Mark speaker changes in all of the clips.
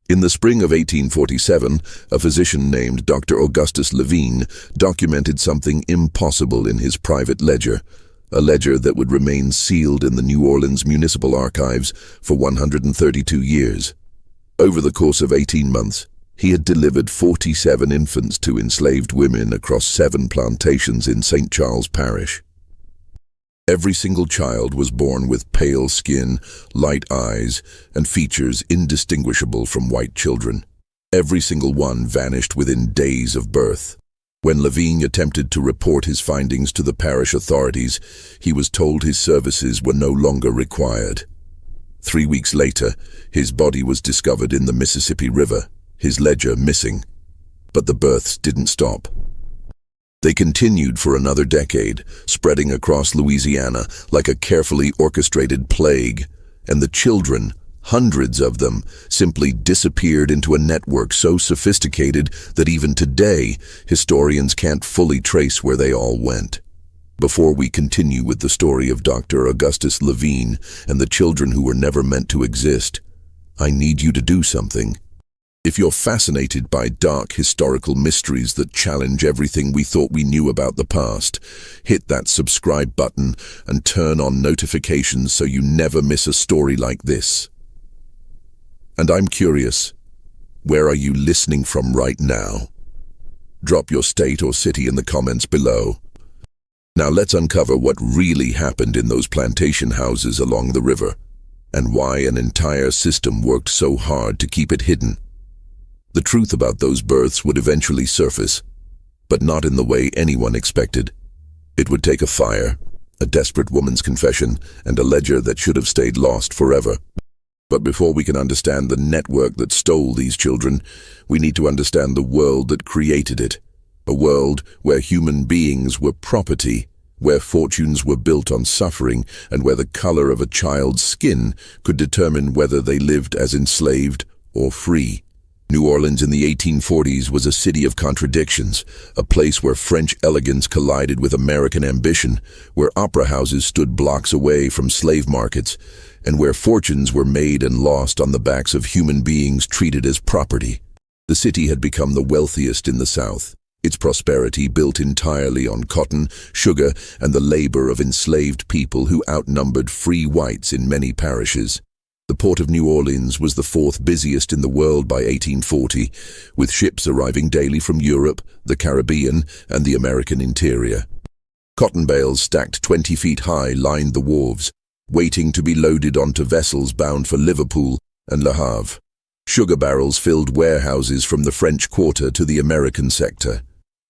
Speaker 1: In the spring of 1847, a physician named Dr. Augustus Levine documented something impossible in his private ledger, a ledger that would remain sealed in the New Orleans Municipal Archives for 132 years. Over the course of 18 months, he had delivered 47 infants to enslaved women across 7 plantations in St. Charles Parish. Every single child was born with pale skin, light eyes, and features indistinguishable from white children. Every single one vanished within days of birth. When Levine attempted to report his findings to the parish authorities, he was told his services were no longer required. 3 weeks later, his body was discovered in the Mississippi River, his ledger missing. But the births didn't stop. They continued for another decade, spreading across Louisiana like a carefully orchestrated plague, and the children, hundreds of them, simply disappeared into a network so sophisticated that even today, historians can't fully trace where they all went. Before we continue with the story of Dr. Augustus Levine and the children who were never meant to exist, I need you to do something. If you're fascinated by dark historical mysteries that challenge everything we thought we knew about the past, hit that subscribe button and turn on notifications so you never miss a story like this. And I'm curious, where are you listening from right now? Drop your state or city in the comments below. Now let's uncover what really happened in those plantation houses along the river, and why an entire system worked so hard to keep it hidden. The truth about those births would eventually surface, but not in the way anyone expected. It would take a fire, a desperate woman's confession, and a ledger that should have stayed lost forever. But before we can understand the network that stole these children, we need to understand the world that created it. A world where human beings were property, where fortunes were built on suffering, and where the color of a child's skin could determine whether they lived as enslaved or free. New Orleans in the 1840s was a city of contradictions, a place where French elegance collided with American ambition, where opera houses stood blocks away from slave markets, and where fortunes were made and lost on the backs of human beings treated as property. The city had become the wealthiest in the South, its prosperity built entirely on cotton, sugar, and the labor of enslaved people who outnumbered free whites in many parishes. The port of New Orleans was the 4th busiest in the world by 1840, with ships arriving daily from Europe, the Caribbean, and the American interior. Cotton bales stacked 20 feet high lined the wharves, waiting to be loaded onto vessels bound for Liverpool and Le Havre. Sugar barrels filled warehouses from the French Quarter to the American sector.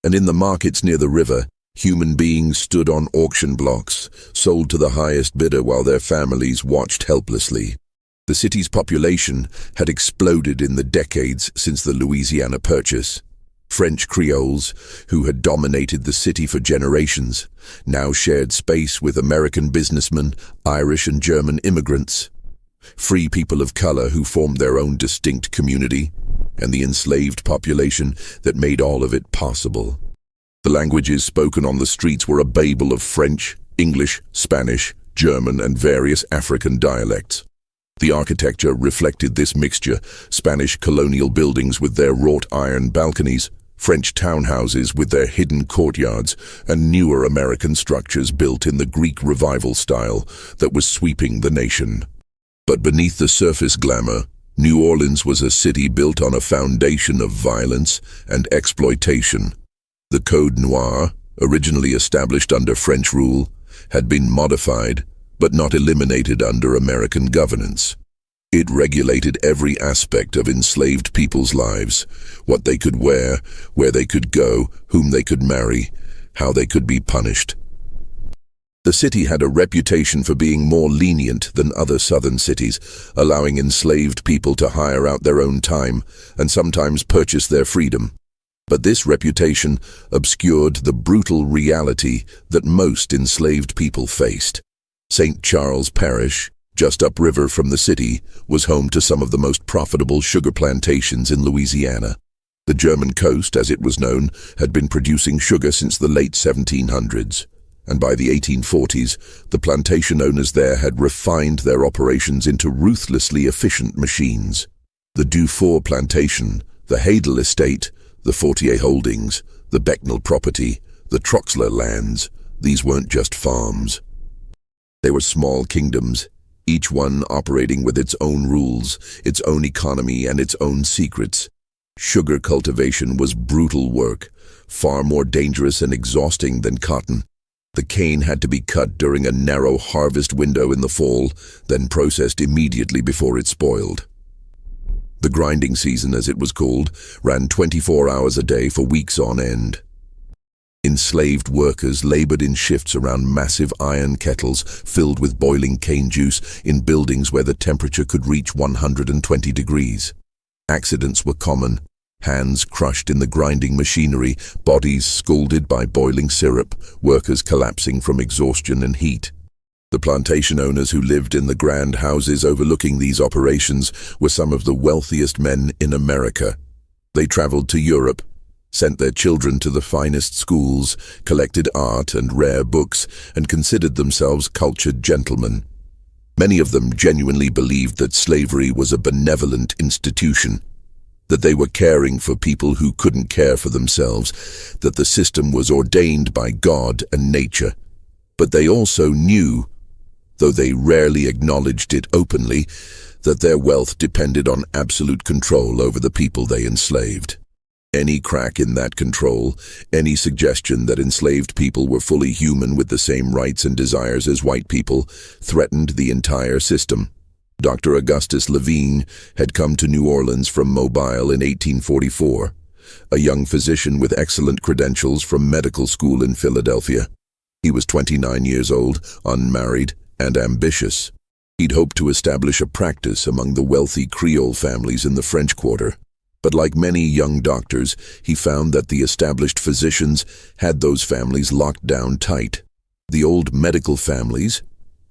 Speaker 1: And in the markets near the river, human beings stood on auction blocks, sold to the highest bidder while their families watched helplessly. The city's population had exploded in the decades since the Louisiana Purchase. French Creoles, who had dominated the city for generations, now shared space with American businessmen, Irish and German immigrants, free people of color who formed their own distinct community, and the enslaved population that made all of it possible. The languages spoken on the streets were a babel of French, English, Spanish, German, and various African dialects. The architecture reflected this mixture: Spanish colonial buildings with their wrought iron balconies, French townhouses with their hidden courtyards, and newer American structures built in the Greek Revival style that was sweeping the nation. But beneath the surface glamour, New Orleans was a city built on a foundation of violence and exploitation. The Code Noir, originally established under French rule, had been modified, but not eliminated under American governance. It regulated every aspect of enslaved people's lives: what they could wear, where they could go, whom they could marry, how they could be punished. The city had a reputation for being more lenient than other southern cities, allowing enslaved people to hire out their own time and sometimes purchase their freedom. But this reputation obscured the brutal reality that most enslaved people faced. St. Charles Parish, just upriver from the city, was home to some of the most profitable sugar plantations in Louisiana. The German coast, as it was known, had been producing sugar since the late 1700s, and by the 1840s, the plantation owners there had refined their operations into ruthlessly efficient machines. The Dufour Plantation, the Hadel Estate, the Fortier Holdings, the Becknell property, the Troxler lands, these weren't just farms. They were small kingdoms, each one operating with its own rules, its own economy, and its own secrets. Sugar cultivation was brutal work, far more dangerous and exhausting than cotton. The cane had to be cut during a narrow harvest window in the fall, then processed immediately before it spoiled. The grinding season, as it was called, ran 24 hours a day for weeks on end. Enslaved workers labored in shifts around massive iron kettles filled with boiling cane juice in buildings where the temperature could reach 120 degrees. Accidents were common. Hands crushed in the grinding machinery, bodies scalded by boiling syrup, workers collapsing from exhaustion and heat. The plantation owners who lived in the grand houses overlooking these operations were some of the wealthiest men in America. They traveled to Europe, sent their children to the finest schools, collected art and rare books, and considered themselves cultured gentlemen. Many of them genuinely believed that slavery was a benevolent institution, that they were caring for people who couldn't care for themselves, that the system was ordained by God and nature. But they also knew, though they rarely acknowledged it openly, that their wealth depended on absolute control over the people they enslaved. Any crack in that control, any suggestion that enslaved people were fully human with the same rights and desires as white people, threatened the entire system. Dr. Augustus Levine had come to New Orleans from Mobile in 1844, a young physician with excellent credentials from medical school in Philadelphia. He was 29 years old, unmarried, and ambitious. He'd hoped to establish a practice among the wealthy Creole families in the French Quarter. But like many young doctors, he found that the established physicians had those families locked down tight. The old medical families,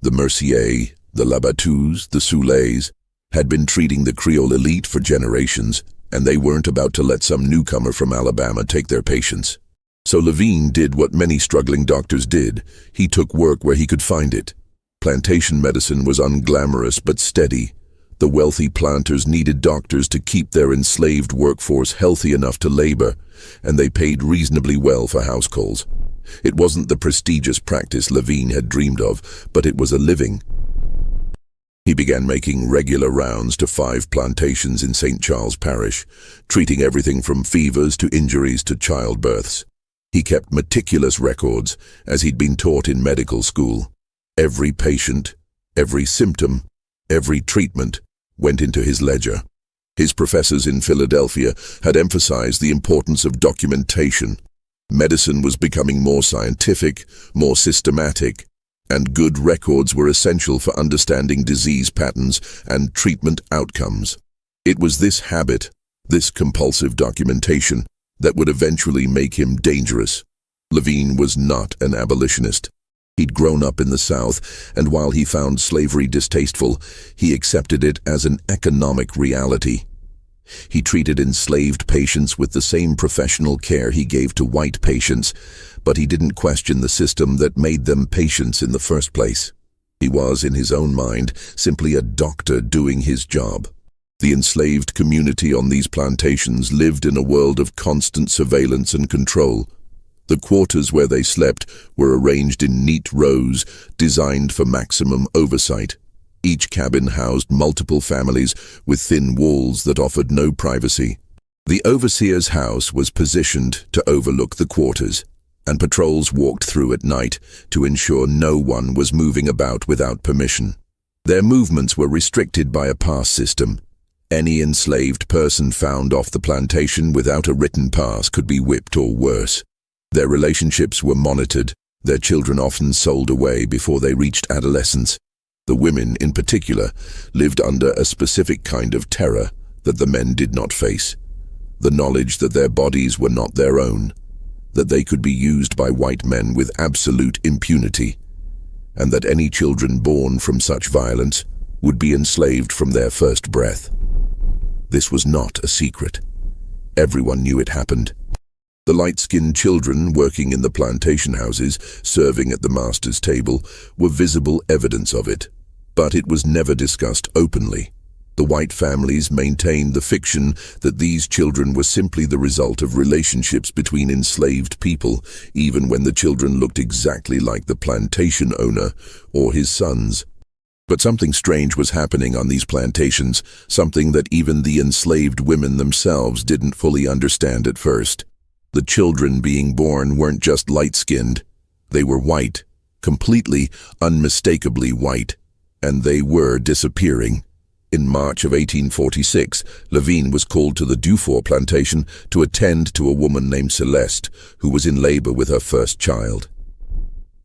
Speaker 1: the Mercier, the Labattus, the Soulets, had been treating the Creole elite for generations, and they weren't about to let some newcomer from Alabama take their patients. So Levine did what many struggling doctors did. He took work where he could find it. Plantation medicine was unglamorous but steady. The wealthy planters needed doctors to keep their enslaved workforce healthy enough to labor, and they paid reasonably well for house calls. It wasn't the prestigious practice Levine had dreamed of, but it was a living. He began making regular rounds to 5 plantations in St. Charles Parish, treating everything from fevers to injuries to childbirths. He kept meticulous records, as he'd been taught in medical school. Every patient, every symptom, every treatment went into his ledger. His professors in Philadelphia had emphasized the importance of documentation. Medicine was becoming more scientific, more systematic, and good records were essential for understanding disease patterns and treatment outcomes. It was this habit, this compulsive documentation, that would eventually make him dangerous. Levine was not an abolitionist. He'd grown up in the South, and while he found slavery distasteful, he accepted it as an economic reality. He treated enslaved patients with the same professional care he gave to white patients, but he didn't question the system that made them patients in the first place. He was, in his own mind, simply a doctor doing his job. The enslaved community on these plantations lived in a world of constant surveillance and control. The quarters where they slept were arranged in neat rows, designed for maximum oversight. Each cabin housed multiple families with thin walls that offered no privacy. The overseer's house was positioned to overlook the quarters, and patrols walked through at night to ensure no one was moving about without permission. Their movements were restricted by a pass system. Any enslaved person found off the plantation without a written pass could be whipped or worse. Their relationships were monitored, their children often sold away before they reached adolescence. The women, in particular, lived under a specific kind of terror that the men did not face. The knowledge that their bodies were not their own, that they could be used by white men with absolute impunity, and that any children born from such violence would be enslaved from their first breath. This was not a secret. Everyone knew it happened. The light-skinned children working in the plantation houses, serving at the master's table, were visible evidence of it, but it was never discussed openly. The white families maintained the fiction that these children were simply the result of relationships between enslaved people, even when the children looked exactly like the plantation owner or his sons. But something strange was happening on these plantations, something that even the enslaved women themselves didn't fully understand at first. The children being born weren't just light-skinned. They were white, completely, unmistakably white, and they were disappearing. In March of 1846, Levine was called to the Dufour plantation to attend to a woman named Celeste, who was in labor with her first child.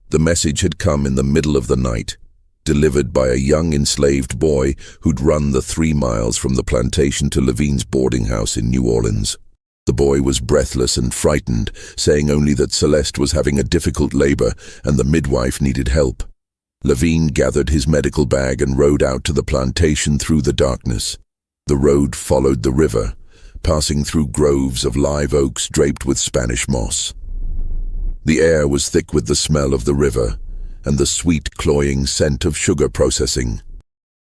Speaker 1: The message had come in the middle of the night, delivered by a young enslaved boy who'd run the 3 miles from the plantation to Levine's boarding house in New Orleans. The boy was breathless and frightened, saying only that Celeste was having a difficult labor and the midwife needed help. Levine gathered his medical bag and rode out to the plantation through the darkness. The road followed the river, passing through groves of live oaks draped with Spanish moss. The air was thick with the smell of the river and the sweet, cloying scent of sugar processing.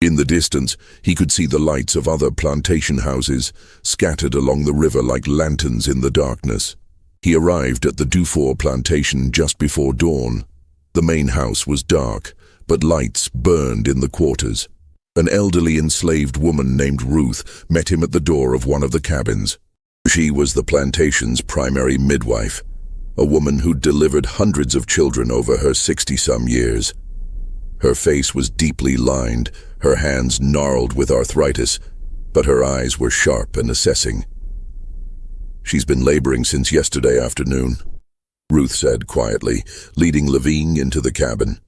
Speaker 1: In the distance, he could see the lights of other plantation houses scattered along the river like lanterns in the darkness. He arrived at the Dufour plantation just before dawn. The main house was dark, but lights burned in the quarters. An elderly enslaved woman named Ruth met him at the door of one of the cabins. She was the plantation's primary midwife, a woman who'd delivered hundreds of children over her 60-some years. Her face was deeply lined, her hands gnarled with arthritis, but her eyes were sharp and assessing. "She's been laboring since yesterday afternoon," Ruth said quietly, leading Levine into the cabin.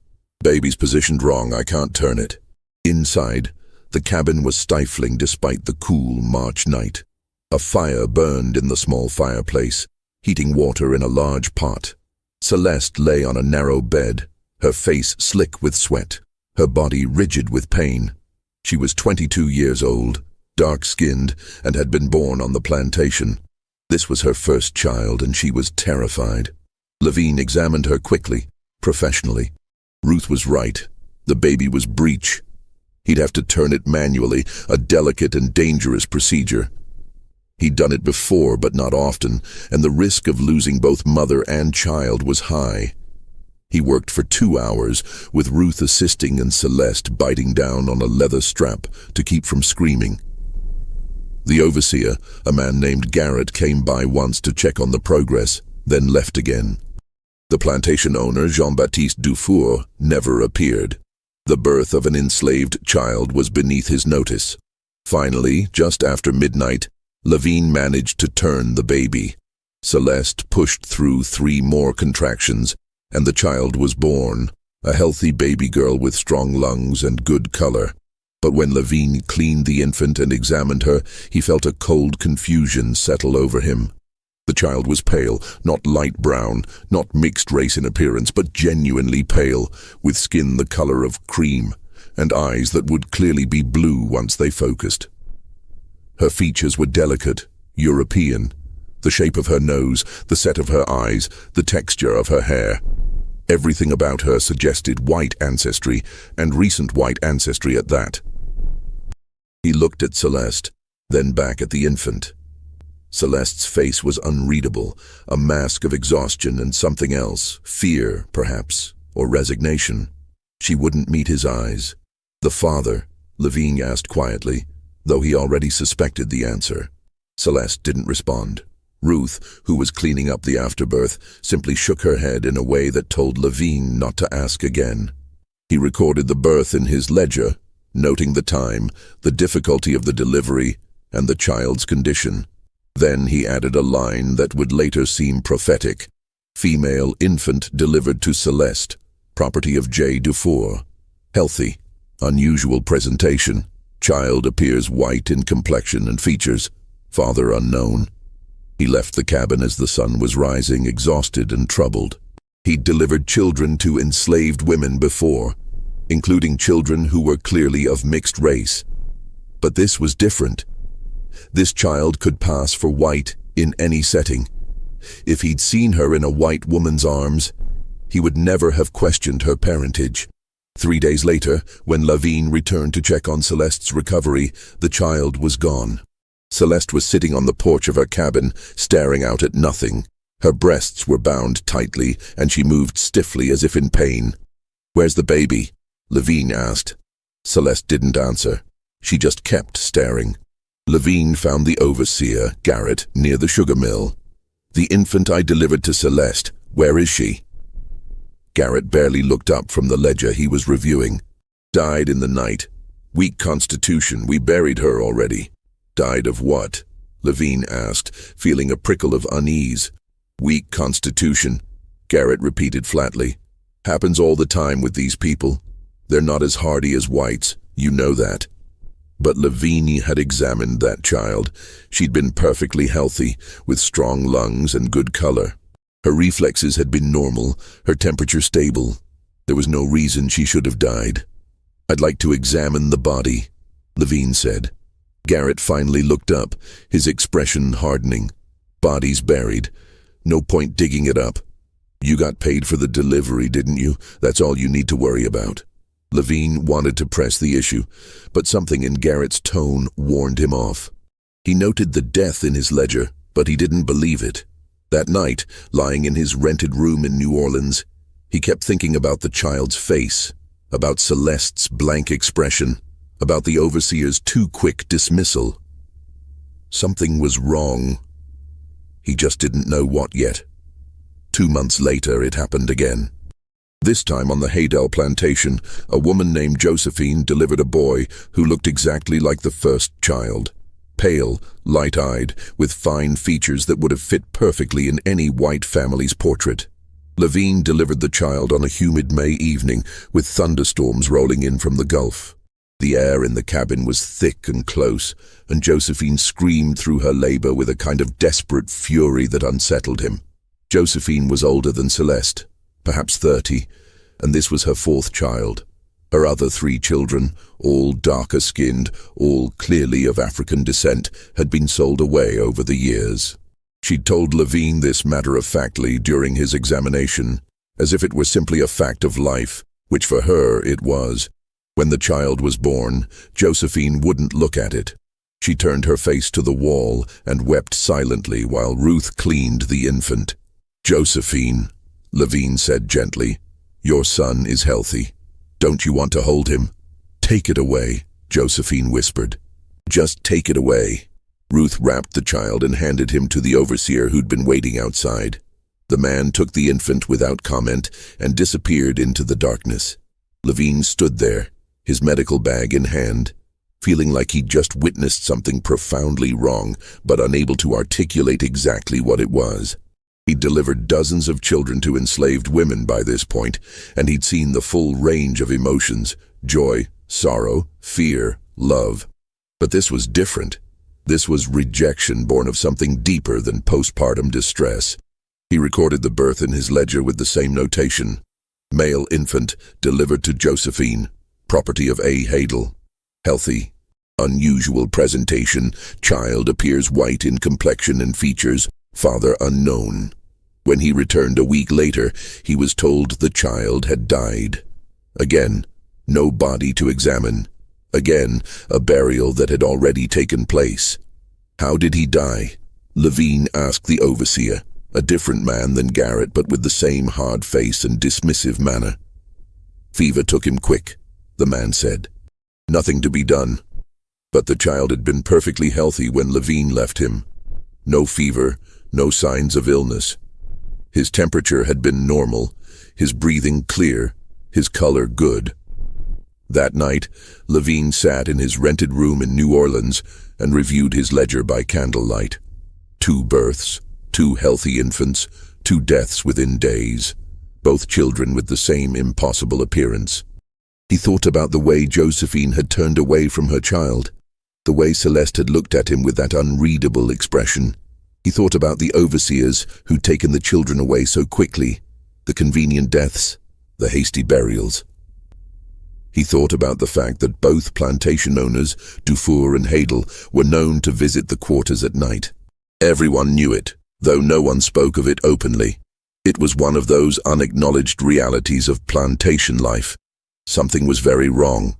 Speaker 1: "Baby's positioned wrong, I can't turn it." Inside, the cabin was stifling despite the cool March night. A fire burned in the small fireplace, heating water in a large pot. Celeste lay on a narrow bed, her face slick with sweat, her body rigid with pain. She was 22 years old, dark-skinned, and had been born on the plantation. This was her first child, and she was terrified. Levine examined her quickly, professionally. Ruth was right. The baby was breech. He'd have to turn it manually, a delicate and dangerous procedure. He'd done it before, but not often, and the risk of losing both mother and child was high. He worked for 2 hours, with Ruth assisting and Celeste biting down on a leather strap to keep from screaming. The overseer, a man named Garrett, came by once to check on the progress, then left again. The plantation owner, Jean-Baptiste Dufour, never appeared. The birth of an enslaved child was beneath his notice. Finally, just after midnight, Levine managed to turn the baby. Celeste pushed through 3 more contractions, and the child was born, a healthy baby girl with strong lungs and good color. But when Levine cleaned the infant and examined her, he felt a cold confusion settle over him. The child was pale, not light brown, not mixed race in appearance, but genuinely pale, with skin the color of cream, and eyes that would clearly be blue once they focused. Her features were delicate, European. The shape of her nose, the set of her eyes, the texture of her hair. Everything about her suggested white ancestry, and recent white ancestry at that. He looked at Celeste, then back at the infant. Celeste's face was unreadable, a mask of exhaustion and something else, fear, perhaps, or resignation. She wouldn't meet his eyes. "The father?" Levine asked quietly, though he already suspected the answer. Celeste didn't respond. Ruth, who was cleaning up the afterbirth, simply shook her head in a way that told Levine not to ask again. He recorded the birth in his ledger, noting the time, the difficulty of the delivery, and the child's condition. Then he added a line that would later seem prophetic. "Female infant delivered to Celeste, property of J. Dufour. Healthy, unusual presentation. Child appears white in complexion and features. Father unknown." He left the cabin as the sun was rising, exhausted and troubled. He'd delivered children to enslaved women before, including children who were clearly of mixed race. But this was different. This child could pass for white in any setting. If he'd seen her in a white woman's arms, he would never have questioned her parentage. 3 days later, when Lavigne returned to check on Celeste's recovery, the child was gone. Celeste was sitting on the porch of her cabin, staring out at nothing. Her breasts were bound tightly, and she moved stiffly as if in pain. "Where's the baby?" Lavigne asked. Celeste didn't answer. She just kept staring. Lavigne found the overseer, Garrett, near the sugar mill. "The infant I delivered to Celeste, where is she?" Garrett barely looked up from the ledger he was reviewing. "Died in the night. Weak constitution, we buried her already." "Died of what?" Lavigne asked, feeling a prickle of unease. "Weak constitution," Garrett repeated flatly. "Happens all the time with these people. They're not as hardy as whites, you know that." But Lavigne had examined that child. She'd been perfectly healthy, with strong lungs and good color. Her reflexes had been normal, her temperature stable. There was no reason she should have died. "I'd like to examine the body," Lavigne said. Garrett finally looked up, his expression hardening. "Body's buried. No point digging it up. You got paid for the delivery, didn't you? That's all you need to worry about." Lavigne wanted to press the issue, but something in Garrett's tone warned him off. He noted the death in his ledger, but he didn't believe it. That night, lying in his rented room in New Orleans, he kept thinking about the child's face, about Celeste's blank expression, about the overseer's too quick dismissal. Something was wrong. He just didn't know what yet. 2 months later, it happened again. This time on the Haydell plantation, a woman named Josephine delivered a boy who looked exactly like the first child. Pale, light-eyed, with fine features that would have fit perfectly in any white family's portrait. Lavigne delivered the child on a humid May evening, with thunderstorms rolling in from the Gulf. The air in the cabin was thick and close, and Josephine screamed through her labor with a kind of desperate fury that unsettled him. Josephine was older than Celeste, perhaps 30, and this was her 4th child. Her other 3 children, all darker-skinned, all clearly of African descent, had been sold away over the years. She'd told Lavigne this matter-of-factly during his examination, as if it were simply a fact of life, which for her it was. When the child was born, Josephine wouldn't look at it. She turned her face to the wall and wept silently while Ruth cleaned the infant. "Josephine," Lavigne said gently, "your son is healthy. Don't you want to hold him?" "Take it away," Josephine whispered. "Just take it away." Ruth wrapped the child and handed him to the overseer who'd been waiting outside. The man took the infant without comment and disappeared into the darkness. Lavigne stood there, his medical bag in hand, feeling like he'd just witnessed something profoundly wrong, but unable to articulate exactly what it was. He'd delivered dozens of children to enslaved women by this point, and he'd seen the full range of emotions: joy, sorrow, fear, love. But this was different. This was rejection born of something deeper than postpartum distress. He recorded the birth in his ledger with the same notation: male infant delivered to Josephine, property of A. Haydell. Healthy. Unusual presentation. Child appears white in complexion and features. Father unknown. When he returned a week later, he was told the child had died. Again, no body to examine. Again, a burial that had already taken place. How did he die? Lavigne asked the overseer, a different man than Garrett, but with the same hard face and dismissive manner. Fever took him quick, the man said. Nothing to be done. But the child had been perfectly healthy when Lavigne left him. No fever, no signs of illness. His temperature had been normal, his breathing clear, his color good. That night, Lavigne sat in his rented room in New Orleans and reviewed his ledger by candlelight. 2 births, 2 healthy infants, 2 deaths within days, both children with the same impossible appearance. He thought about the way Josephine had turned away from her child, the way Celeste had looked at him with that unreadable expression. He thought about the overseers who'd taken the children away so quickly, the convenient deaths, the hasty burials. He thought about the fact that both plantation owners, Dufour and Haydell, were known to visit the quarters at night. Everyone knew it, though no one spoke of it openly. It was one of those unacknowledged realities of plantation life. Something was very wrong.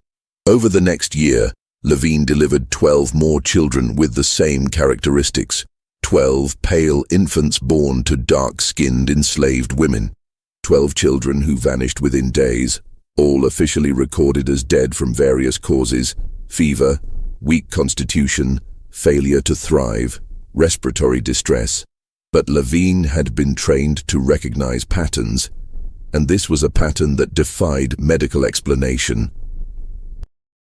Speaker 1: Over the next year, Levine delivered 12 more children with the same characteristics. 12 pale infants born to dark-skinned enslaved women. 12 children who vanished within days, all officially recorded as dead from various causes: fever, weak constitution, failure to thrive, respiratory distress. But Levine had been trained to recognize patterns, and this was a pattern that defied medical explanation.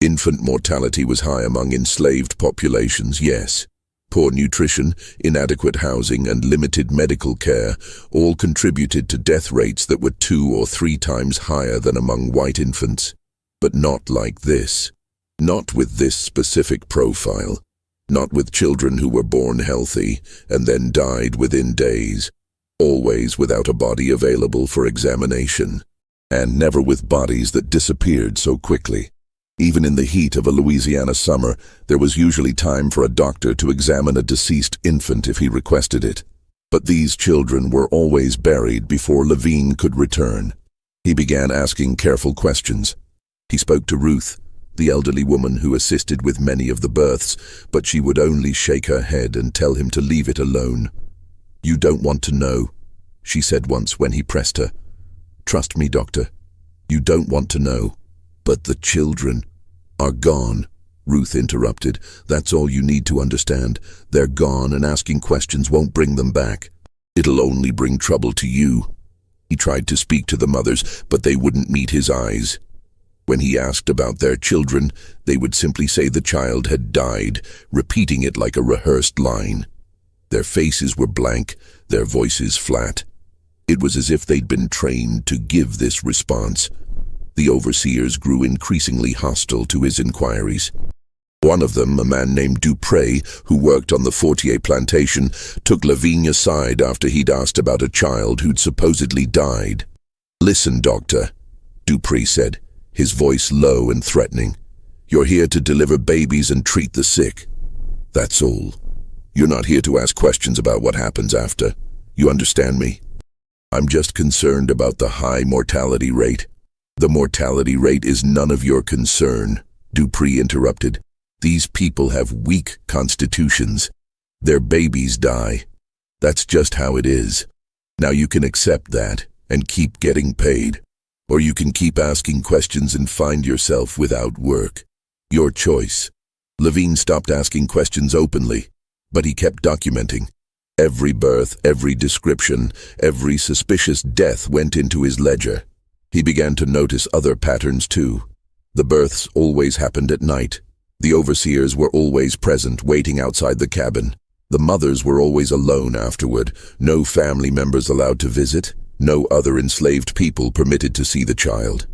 Speaker 1: Infant mortality was high among enslaved populations, yes. Poor nutrition, inadequate housing, and limited medical care all contributed to death rates that were 2 or 3 times higher than among white infants. But not like this. Not with this specific profile. Not with children who were born healthy and then died within days. Always without a body available for examination. And never with bodies that disappeared so quickly. Even in the heat of a Louisiana summer, there was usually time for a doctor to examine a deceased infant if he requested it. But these children were always buried before Levine could return. He began asking careful questions. He spoke to Ruth, the elderly woman who assisted with many of the births, but she would only shake her head and tell him to leave it alone. "You don't want to know," she said once when he pressed her. "Trust me, doctor. You don't want to know." "But the children are gone," Ruth interrupted. "That's all you need to understand. They're gone, and asking questions won't bring them back. It'll only bring trouble to you." He tried to speak to the mothers, but they wouldn't meet his eyes. When he asked about their children, they would simply say the child had died, repeating it like a rehearsed line. Their faces were blank, their voices flat. It was as if they'd been trained to give this response. The overseers grew increasingly hostile to his inquiries. One of them, a man named Dupree, who worked on the Fortier plantation, took Levine aside after he'd asked about a child who'd supposedly died. "Listen, doctor," Dupree said, his voice low and threatening. "You're here to deliver babies and treat the sick. That's all. You're not here to ask questions about what happens after. You understand me? I'm just concerned about the high mortality rate." "The mortality rate is none of your concern," Dupree interrupted. "These people have weak constitutions. Their babies die. That's just how it is. Now you can accept that and keep getting paid. Or you can keep asking questions and find yourself without work. Your choice." Levine stopped asking questions openly, but he kept documenting. Every birth, every description, every suspicious death went into his ledger. He began to notice other patterns too. The births always happened at night. The overseers were always present, waiting outside the cabin. The mothers were always alone afterward, no family members allowed to visit, no other enslaved people permitted to see the child.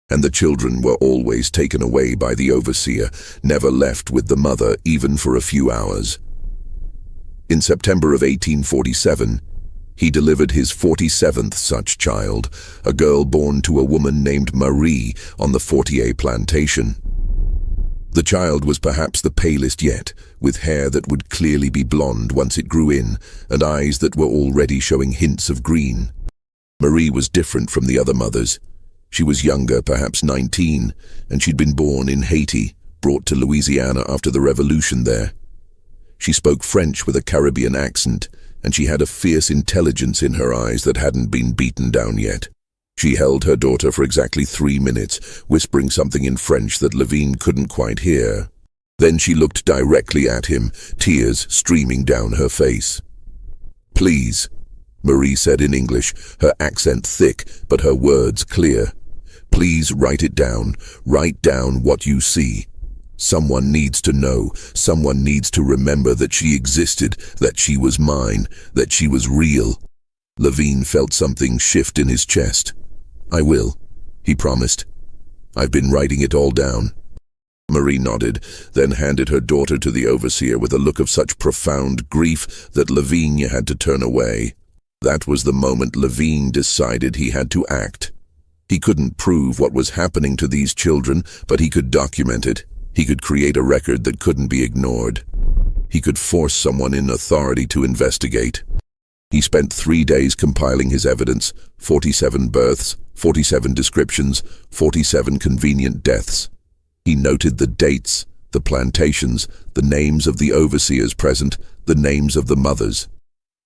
Speaker 1: And the children were always taken away by the overseer, never left with the mother even for a few hours. In September of 1847, he delivered his 47th such child, a girl born to a woman named Marie on the Fortier plantation. The child was perhaps the palest yet, with hair that would clearly be blonde once it grew in, and eyes that were already showing hints of green. Marie was different from the other mothers. She was younger, perhaps 19, and she'd been born in Haiti, brought to Louisiana after the revolution there. She spoke French with a Caribbean accent, and she had a fierce intelligence in her eyes that hadn't been beaten down yet. She held her daughter for exactly 3 minutes, whispering something in French that Levine couldn't quite hear. Then she looked directly at him, tears streaming down her face. "Please," Marie said in English, her accent thick but her words clear. "Please write it down. Write down what you see. Someone needs to know. Someone needs to remember that she existed, that she was mine, that she was real." Levine felt something shift in his chest. "I will," he promised. "I've been writing it all down." Marie nodded, then handed her daughter to the overseer with a look of such profound grief that Levine had to turn away. That was the moment Levine decided he had to act. He couldn't prove what was happening to these children, but he could document it. He could create a record that couldn't be ignored. He could force someone in authority to investigate. He spent 3 days compiling his evidence: 47 births, 47 descriptions, 47 convenient deaths. He noted the dates, the plantations, the names of the overseers present, the names of the mothers.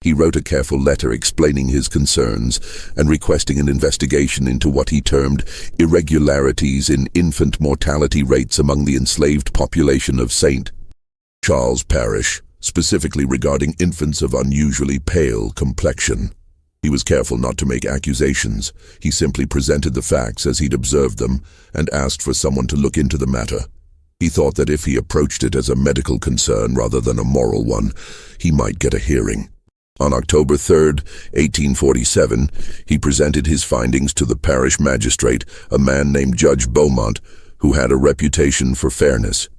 Speaker 1: He wrote a careful letter explaining his concerns and requesting an investigation into what he termed irregularities in infant mortality rates among the enslaved population of St. Charles Parish, specifically regarding infants of unusually pale complexion. He was careful not to make accusations. He simply presented the facts as he'd observed them and asked for someone to look into the matter. He thought that if he approached it as a medical concern rather than a moral one, he might get a hearing. On October 3, 1847, he presented his findings to the parish magistrate, a man named Judge Beaumont, who had a reputation for fairness.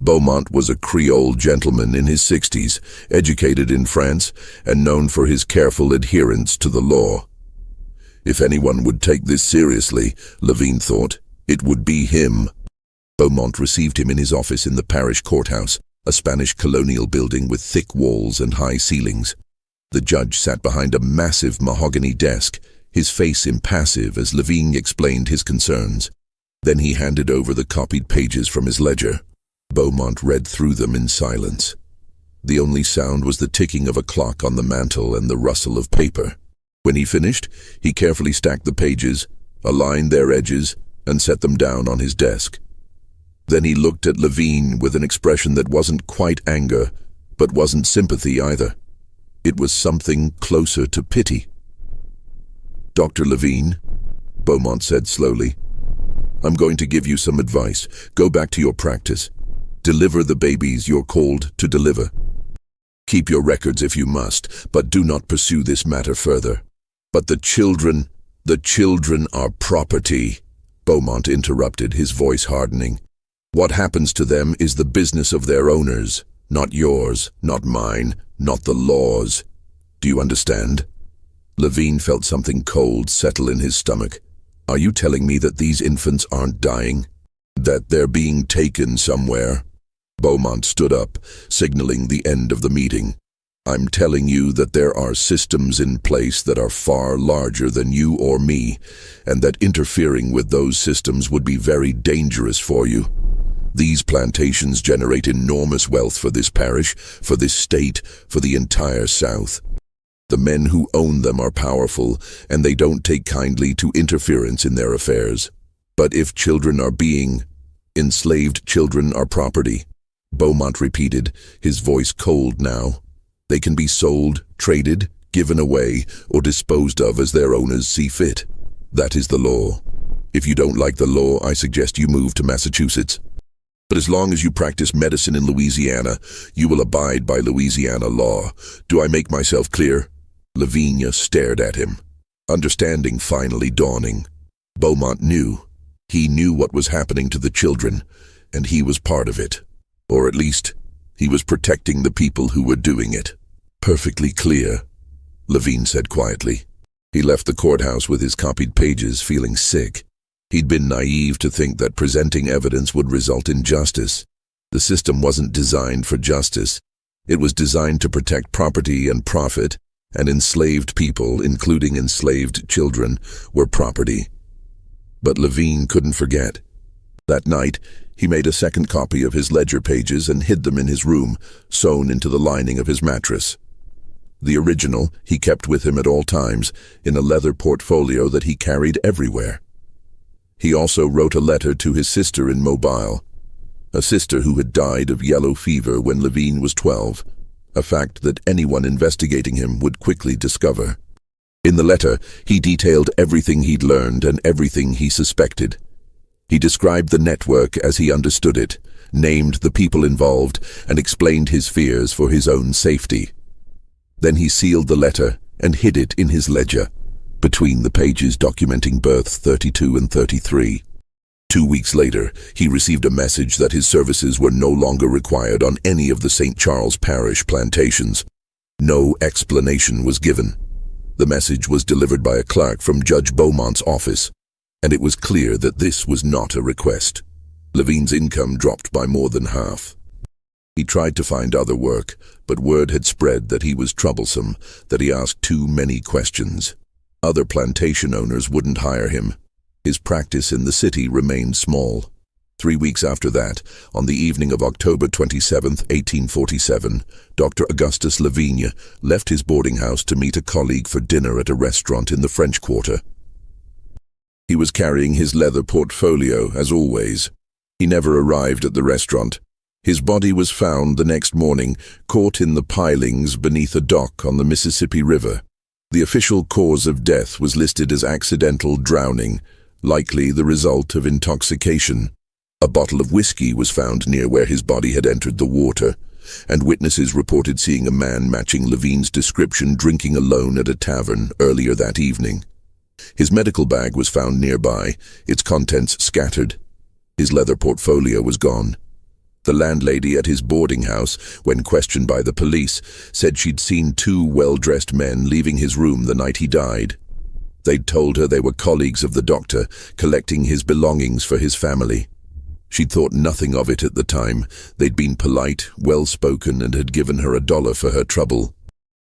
Speaker 1: Beaumont was a Creole gentleman in his 60s, educated in France, and known for his careful adherence to the law. If anyone would take this seriously, Levine thought, it would be him. Beaumont received him in his office in the parish courthouse, a Spanish colonial building with thick walls and high ceilings. The judge sat behind a massive mahogany desk, his face impassive as Levine explained his concerns. Then he handed over the copied pages from his ledger. Beaumont read through them in silence. The only sound was the ticking of a clock on the mantel and the rustle of paper. When he finished, he carefully stacked the pages, aligned their edges, and set them down on his desk. Then he looked at Levine with an expression that wasn't quite anger, but wasn't sympathy either. It was something closer to pity. "Dr. Levine," Beaumont said slowly, "I'm going to give you some advice. Go back to your practice. Deliver the babies you're called to deliver. Keep your records if you must, but do not pursue this matter further." "But the children are property," Beaumont interrupted, his voice hardening. "What happens to them is the business of their owners, not yours, not mine, not the law's. Do you understand?" Levine felt something cold settle in his stomach. "Are you telling me that these infants aren't dying? That they're being taken somewhere?" Beaumont stood up, signaling the end of the meeting. "I'm telling you that there are systems in place that are far larger than you or me, and that interfering with those systems would be very dangerous for you. These plantations generate enormous wealth for this parish, for this state, for the entire South. The men who own them are powerful, and they don't take kindly to interference in their affairs. But if children are being enslaved, children are property," Beaumont repeated, his voice cold now. "They can be sold, traded, given away, or disposed of as their owners see fit. That is the law. If you don't like the law, I suggest you move to Massachusetts. But as long as you practice medicine in Louisiana, you will abide by Louisiana law. Do I make myself clear?" Lavinia stared at him, understanding finally dawning. Beaumont knew. He knew what was happening to the children, and he was part of it. Or at least, he was protecting the people who were doing it. "Perfectly clear," Levine said quietly. He left the courthouse with his copied pages, feeling sick. He'd been naive to think that presenting evidence would result in justice. The system wasn't designed for justice. It was designed to protect property and profit, and enslaved people, including enslaved children, were property. But Levine couldn't forget. That night, he made a second copy of his ledger pages and hid them in his room, sewn into the lining of his mattress. The original he kept with him at all times, in a leather portfolio that he carried everywhere. He also wrote a letter to his sister in Mobile, a sister who had died of yellow fever when Levine was 12, a fact that anyone investigating him would quickly discover. In the letter, he detailed everything he'd learned and everything he suspected. He described the network as he understood it, named the people involved, and explained his fears for his own safety. Then he sealed the letter and hid it in his ledger, between the pages documenting births 32 and 33. 2 weeks later, he received a message that his services were no longer required on any of the St. Charles Parish plantations. No explanation was given. The message was delivered by a clerk from Judge Beaumont's office, and it was clear that this was not a request. Levine's income dropped by more than half. He tried to find other work, but word had spread that he was troublesome, that he asked too many questions. Other plantation owners wouldn't hire him. His practice in the city remained small. 3 weeks after that, on the evening of October 27, 1847, Dr. Augustus Lavigne left his boarding house to meet a colleague for dinner at a restaurant in the French Quarter. He was carrying his leather portfolio, as always. He never arrived at the restaurant. His body was found the next morning, caught in the pilings beneath a dock on the Mississippi River. The official cause of death was listed as accidental drowning, likely the result of intoxication. A bottle of whiskey was found near where his body had entered the water, and witnesses reported seeing a man matching Lavigne's description drinking alone at a tavern earlier that evening. His medical bag was found nearby, its contents scattered. His leather portfolio was gone. The landlady at his boarding house, when questioned by the police, said she'd seen 2 well-dressed men leaving his room the night he died. They'd told her they were colleagues of the doctor, collecting his belongings for his family. She'd thought nothing of it at the time. They'd been polite, well-spoken, and had given her $1 for her trouble.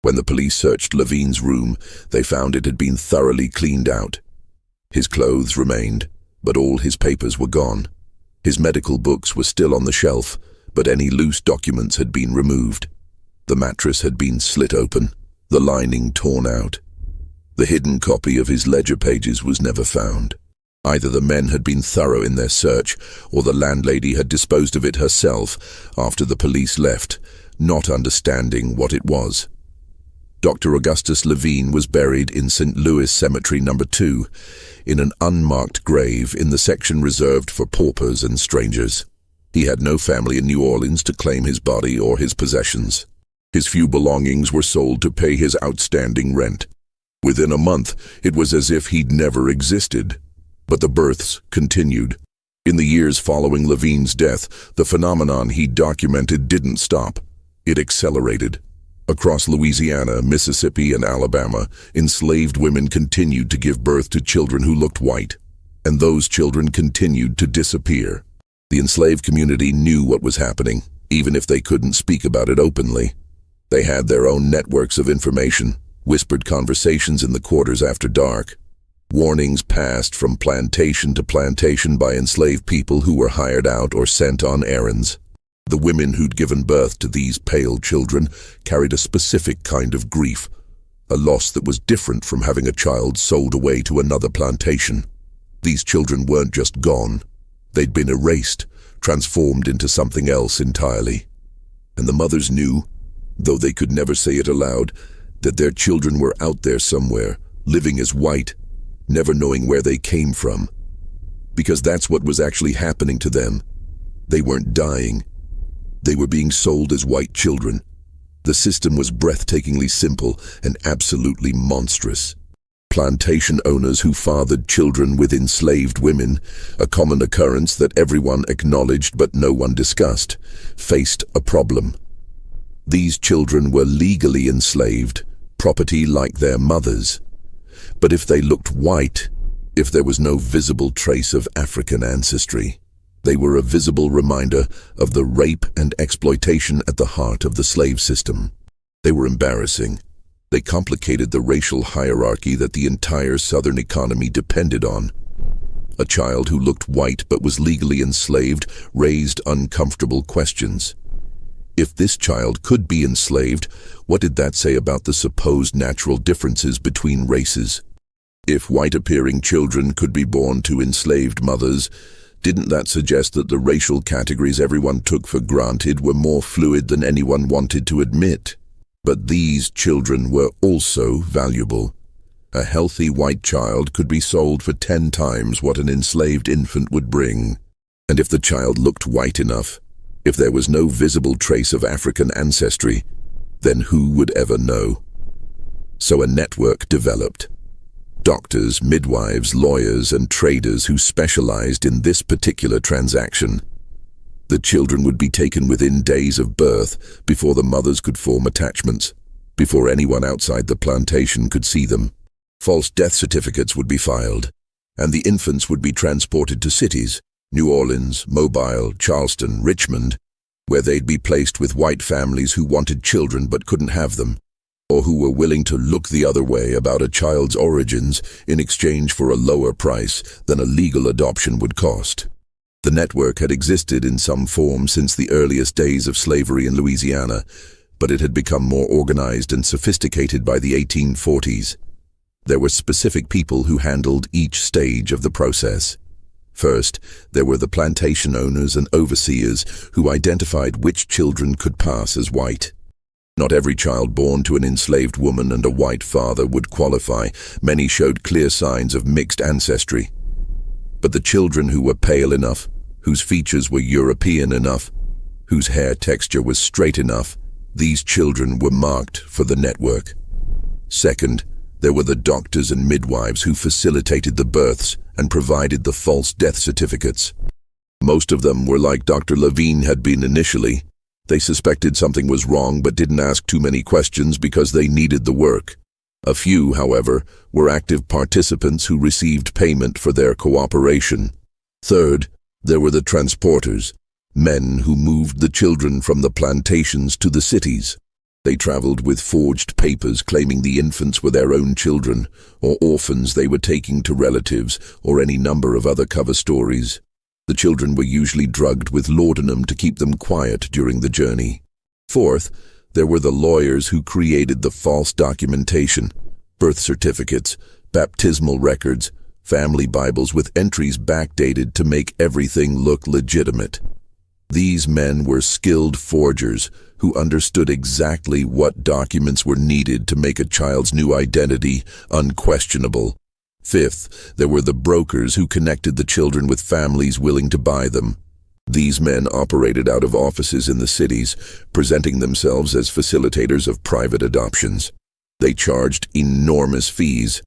Speaker 1: When the police searched Lavigne's room, they found it had been thoroughly cleaned out. His clothes remained, but all his papers were gone. His medical books were still on the shelf, but any loose documents had been removed. The mattress had been slit open, the lining torn out. The hidden copy of his ledger pages was never found. Either the men had been thorough in their search, or the landlady had disposed of it herself after the police left, not understanding what it was. Dr. Augustus Lavigne was buried in St. Louis Cemetery No. 2, in an unmarked grave in the section reserved for paupers and strangers. He had no family in New Orleans to claim his body or his possessions. His few belongings were sold to pay his outstanding rent. Within a month, it was as if he'd never existed. But the births continued. In the years following Lavigne's death, the phenomenon he documented didn't stop. It accelerated. Across Louisiana, Mississippi, and Alabama, enslaved women continued to give birth to children who looked white, and those children continued to disappear. The enslaved community knew what was happening, even if they couldn't speak about it openly. They had their own networks of information, whispered conversations in the quarters after dark. Warnings passed from plantation to plantation by enslaved people who were hired out or sent on errands. The women who'd given birth to these pale children carried a specific kind of grief, a loss that was different from having a child sold away to another plantation. These children weren't just gone. They'd been erased, transformed into something else entirely. And the mothers knew, though they could never say it aloud, that their children were out there somewhere, living as white, never knowing where they came from. Because that's what was actually happening to them. They weren't dying. They were being sold as white children. The system was breathtakingly simple and absolutely monstrous. Plantation owners who fathered children with enslaved women, a common occurrence that everyone acknowledged but no one discussed, faced a problem. These children were legally enslaved, property like their mothers. But if they looked white, if there was no visible trace of African ancestry, they were a visible reminder of the rape and exploitation at the heart of the slave system. They were embarrassing. They complicated the racial hierarchy that the entire Southern economy depended on. A child who looked white but was legally enslaved raised uncomfortable questions. If this child could be enslaved, what did that say about the supposed natural differences between races? If white-appearing children could be born to enslaved mothers, didn't that suggest that the racial categories everyone took for granted were more fluid than anyone wanted to admit? But these children were also valuable. A healthy white child could be sold for 10 times what an enslaved infant would bring. And if the child looked white enough, if there was no visible trace of African ancestry, then who would ever know? So a network developed. Doctors, midwives, lawyers, and traders who specialized in this particular transaction. The children would be taken within days of birth, before the mothers could form attachments, before anyone outside the plantation could see them. False death certificates would be filed, and the infants would be transported to cities, New Orleans, Mobile, Charleston, Richmond, where they'd be placed with white families who wanted children but couldn't have them, or who were willing to look the other way about a child's origins in exchange for a lower price than a legal adoption would cost. The network had existed in some form since the earliest days of slavery in Louisiana, but it had become more organized and sophisticated by the 1840s. There were specific people who handled each stage of the process. First, there were the plantation owners and overseers who identified which children could pass as white. Not every child born to an enslaved woman and a white father would qualify. Many showed clear signs of mixed ancestry. But the children who were pale enough, whose features were European enough, whose hair texture was straight enough, these children were marked for the network. Second, there were the doctors and midwives who facilitated the births and provided the false death certificates. Most of them were like Dr. Levine had been initially. They suspected something was wrong but didn't ask too many questions because they needed the work. A few, however, were active participants who received payment for their cooperation. Third, there were the transporters, men who moved the children from the plantations to the cities. They traveled with forged papers claiming the infants were their own children, or orphans they were taking to relatives, or any number of other cover stories. The children were usually drugged with laudanum to keep them quiet during the journey. Fourth, there were the lawyers who created the false documentation, birth certificates, baptismal records, family Bibles with entries backdated to make everything look legitimate. These men were skilled forgers who understood exactly what documents were needed to make a child's new identity unquestionable. Fifth, there were the brokers who connected the children with families willing to buy them. These men operated out of offices in the cities, presenting themselves as facilitators of private adoptions. They charged enormous fees,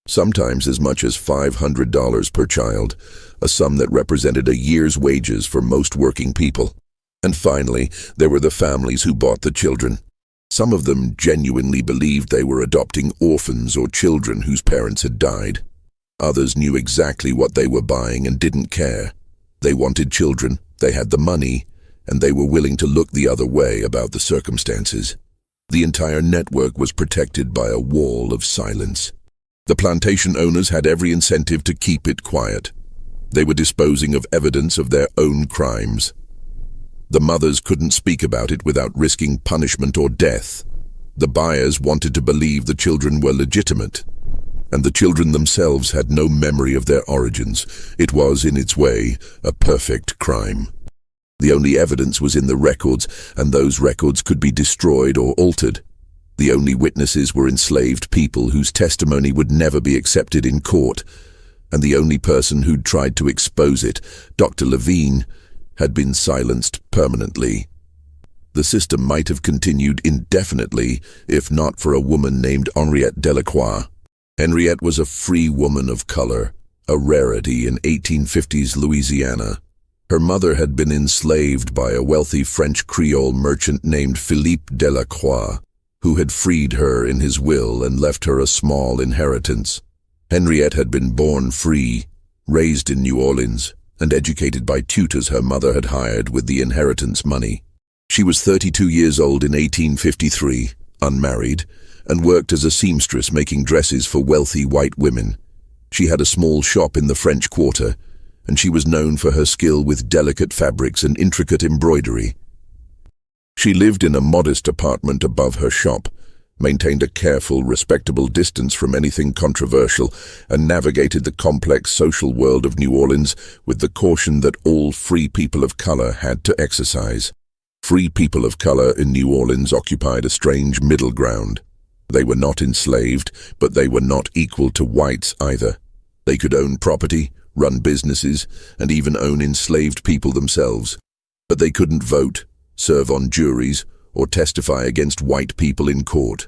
Speaker 1: sometimes as much as $500 per child, a sum that represented a year's wages for most working people. And finally, there were the families who bought the children. Some of them genuinely believed they were adopting orphans or children whose parents had died. Others knew exactly what they were buying and didn't care. They wanted children, they had the money, and they were willing to look the other way about the circumstances. The entire network was protected by a wall of silence. The plantation owners had every incentive to keep it quiet. They were disposing of evidence of their own crimes. The mothers couldn't speak about it without risking punishment or death. The buyers wanted to believe the children were legitimate, and the children themselves had no memory of their origins. It was, in its way, a perfect crime. The only evidence was in the records, and those records could be destroyed or altered. The only witnesses were enslaved people whose testimony would never be accepted in court, and the only person who'd tried to expose it, Dr. Levine, had been silenced permanently. The system might have continued indefinitely if not for a woman named Henriette Delacroix. Henriette was a free woman of color, a rarity in 1850s Louisiana. Her mother had been enslaved by a wealthy French Creole merchant named Philippe Delacroix, who had freed her in his will and left her a small inheritance. Henriette had been born free, raised in New Orleans, and educated by tutors her mother had hired with the inheritance money. She was 32 years old in 1853, unmarried, and worked as a seamstress making dresses for wealthy white women. She had a small shop in the French Quarter, and she was known for her skill with delicate fabrics and intricate embroidery. She lived in a modest apartment above her shop, maintained a careful, respectable distance from anything controversial, and navigated the complex social world of New Orleans with the caution that all free people of color had to exercise. Free people of color in New Orleans occupied a strange middle ground. They were not enslaved, but they were not equal to whites either. They could own property, run businesses, and even own enslaved people themselves. But they couldn't vote, serve on juries, or testify against white people in court.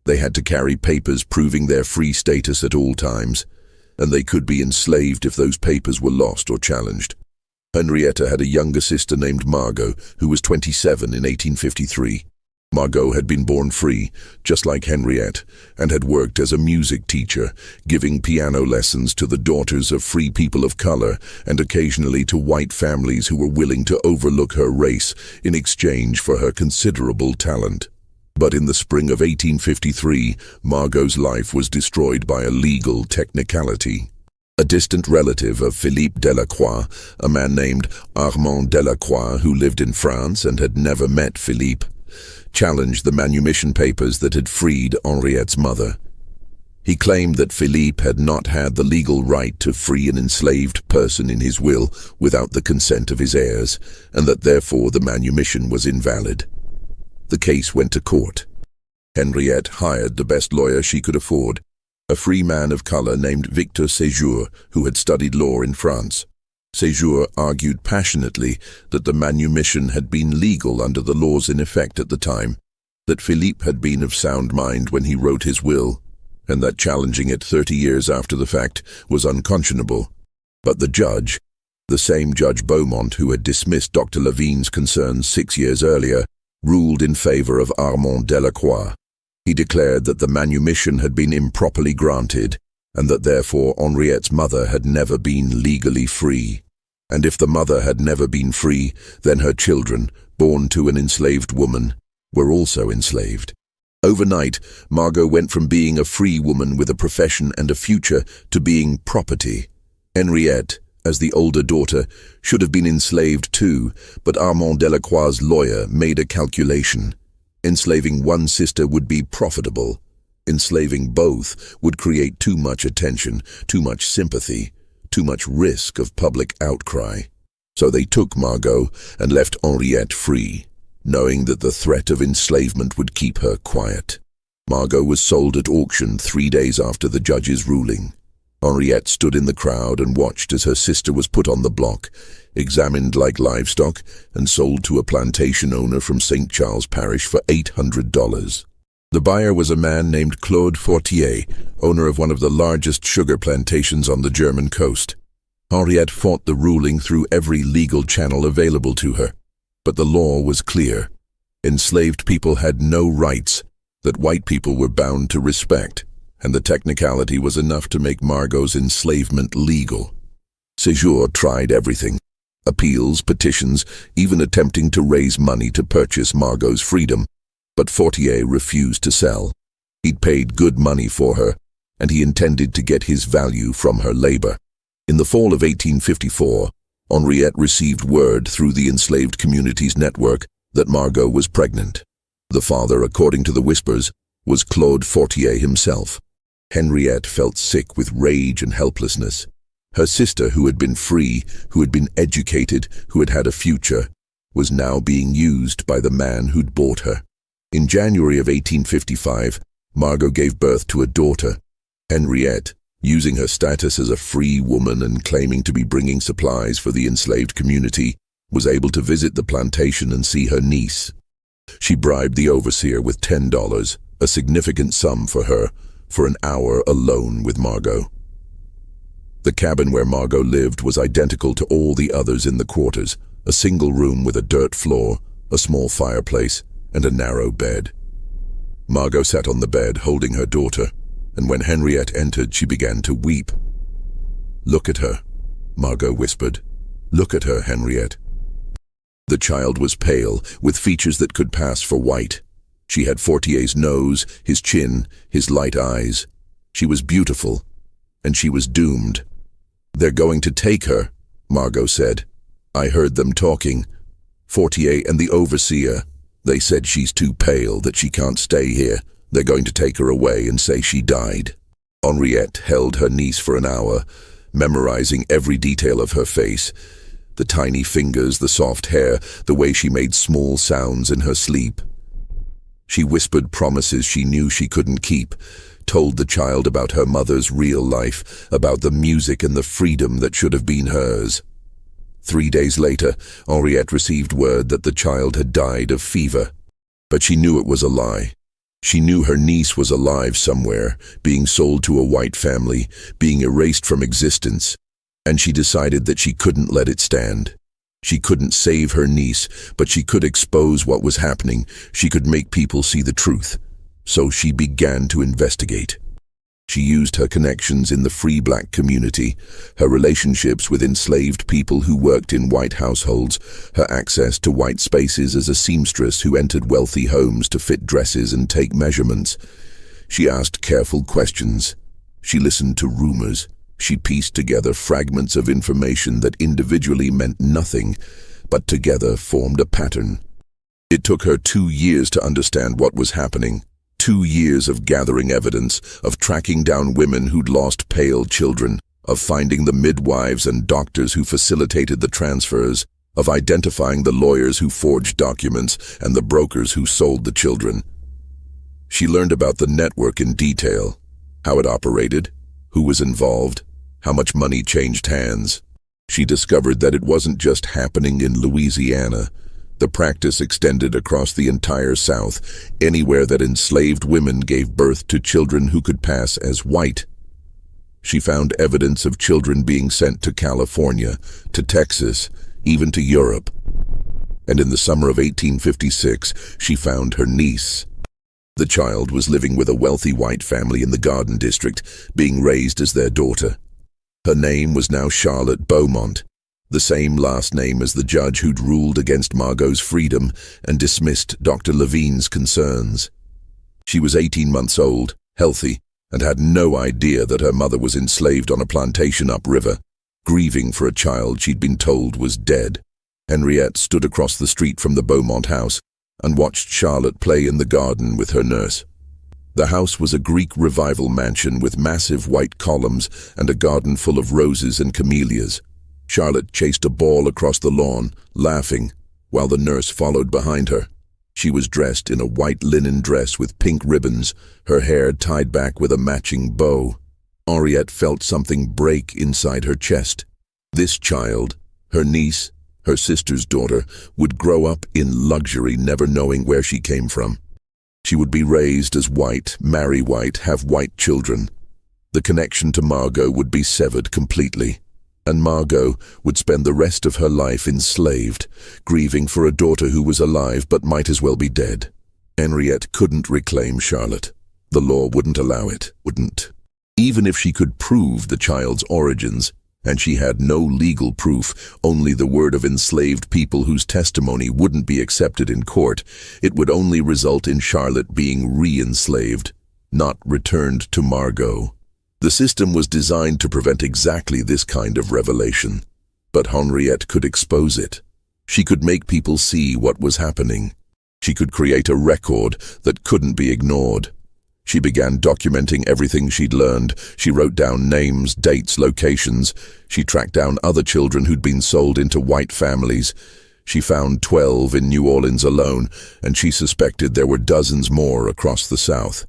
Speaker 1: They had to carry papers proving their free status at all times, and they could be enslaved if those papers were lost or challenged. Henrietta had a younger sister named Margot, who was 27 in 1853. Margot had been born free, just like Henriette, and had worked as a music teacher, giving piano lessons to the daughters of free people of color and occasionally to white families who were willing to overlook her race in exchange for her considerable talent. But in the spring of 1853, Margot's life was destroyed by a legal technicality. A distant relative of Philippe Delacroix, a man named Armand Delacroix who lived in France and had never met Philippe, challenged the manumission papers that had freed Henriette's mother. He claimed that Philippe had not had the legal right to free an enslaved person in his will without the consent of his heirs, and that therefore the manumission was invalid. The case went to court. Henriette hired the best lawyer she could afford, a free man of color named Victor Séjour, who had studied law in France. Séjour argued passionately that the manumission had been legal under the laws in effect at the time, that Philippe had been of sound mind when he wrote his will, and that challenging it 30 years after the fact was unconscionable. But the judge, the same Judge Beaumont who had dismissed Dr. Lavigne's concerns 6 years earlier, ruled in favor of Armand Delacroix. He declared that the manumission had been improperly granted, and that therefore Henriette's mother had never been legally free. And if the mother had never been free, then her children, born to an enslaved woman, were also enslaved. Overnight, Margot went from being a free woman with a profession and a future to being property. Henriette, as the older daughter, should have been enslaved too, but Armand Delacroix's lawyer made a calculation. Enslaving one sister would be profitable. Enslaving both would create too much attention, too much sympathy, too much risk of public outcry. So they took Margot and left Henriette free, knowing that the threat of enslavement would keep her quiet. Margot was sold at auction 3 days after the judge's ruling. Henriette stood in the crowd and watched as her sister was put on the block, examined like livestock, and sold to a plantation owner from St. Charles Parish for $800. The buyer was a man named Claude Fortier, owner of one of the largest sugar plantations on the German coast. Henriette fought the ruling through every legal channel available to her, but the law was clear. Enslaved people had no rights that white people were bound to respect, and the technicality was enough to make Margot's enslavement legal. Séjour tried everything: appeals, petitions, even attempting to raise money to purchase Margot's freedom, but Fortier refused to sell. He'd paid good money for her, and he intended to get his value from her labor. In the fall of 1854, Henriette received word through the enslaved community's network that Margot was pregnant. The father, according to the whispers, was Claude Fortier himself. Henriette felt sick with rage and helplessness. Her sister, who had been free, who had been educated, who had had a future, was now being used by the man who'd bought her. In January of 1855, Margot gave birth to a daughter. Henriette, using her status as a free woman and claiming to be bringing supplies for the enslaved community, was able to visit the plantation and see her niece. She bribed the overseer with $10, a significant sum for her, for an hour alone with Margot. The cabin where Margot lived was identical to all the others in the quarters, a single room with a dirt floor, a small fireplace, and a narrow bed. Margot sat on the bed holding her daughter, and when Henriette entered, she began to weep. "Look at her," Margot whispered. "Look at her, Henriette." The child was pale, with features that could pass for white. She had Fortier's nose, his chin, his light eyes. She was beautiful, and she was doomed. "They're going to take her," Margot said. "I heard them talking. Fortier and the overseer. They said she's too pale, that she can't stay here. They're going to take her away and say she died." Henriette held her niece for an hour, memorizing every detail of her face. The tiny fingers, the soft hair, the way she made small sounds in her sleep. She whispered promises she knew she couldn't keep, told the child about her mother's real life, about the music and the freedom that should have been hers. 3 days later, Henriette received word that the child had died of fever. But she knew it was a lie. She knew her niece was alive somewhere, being sold to a white family, being erased from existence, and she decided that she couldn't let it stand. She couldn't save her niece, but she could expose what was happening. She could make people see the truth. So she began to investigate. She used her connections in the free black community, her relationships with enslaved people who worked in white households, her access to white spaces as a seamstress who entered wealthy homes to fit dresses and take measurements. She asked careful questions. She listened to rumors. She pieced together fragments of information that individually meant nothing, but together formed a pattern. It took her 2 years to understand what was happening. 2 years of gathering evidence, of tracking down women who'd lost pale children, of finding the midwives and doctors who facilitated the transfers, of identifying the lawyers who forged documents and the brokers who sold the children. She learned about the network in detail, how it operated, who was involved, how much money changed hands. She discovered that it wasn't just happening in Louisiana. The practice extended across the entire South, anywhere that enslaved women gave birth to children who could pass as white. She found evidence of children being sent to California, to Texas, even to Europe. And in the summer of 1856, she found her niece. The child was living with a wealthy white family in the Garden District, being raised as their daughter. Her name was now Charlotte Beaumont, the same last name as the judge who'd ruled against Margot's freedom and dismissed Dr. Levine's concerns. She was 18 months old, healthy, and had no idea that her mother was enslaved on a plantation upriver, grieving for a child she'd been told was dead. Henriette stood across the street from the Beaumont house and watched Charlotte play in the garden with her nurse. The house was a Greek Revival mansion with massive white columns and a garden full of roses and camellias. Charlotte chased a ball across the lawn, laughing, while the nurse followed behind her. She was dressed in a white linen dress with pink ribbons, her hair tied back with a matching bow. Henriette felt something break inside her chest. This child, her niece, her sister's daughter, would grow up in luxury, never knowing where she came from. She would be raised as white, marry white, have white children. The connection to Margot would be severed completely. And Margot would spend the rest of her life enslaved, grieving for a daughter who was alive but might as well be dead. Henriette couldn't reclaim Charlotte. The law wouldn't allow it, wouldn't. Even if she could prove the child's origins, and she had no legal proof, only the word of enslaved people whose testimony wouldn't be accepted in court, it would only result in Charlotte being re-enslaved, not returned to Margot. The system was designed to prevent exactly this kind of revelation, but Henriette could expose it. She could make people see what was happening. She could create a record that couldn't be ignored. She began documenting everything she'd learned. She wrote down names, dates, locations. She tracked down other children who'd been sold into white families. She found 12 in New Orleans alone, and she suspected there were dozens more across the South.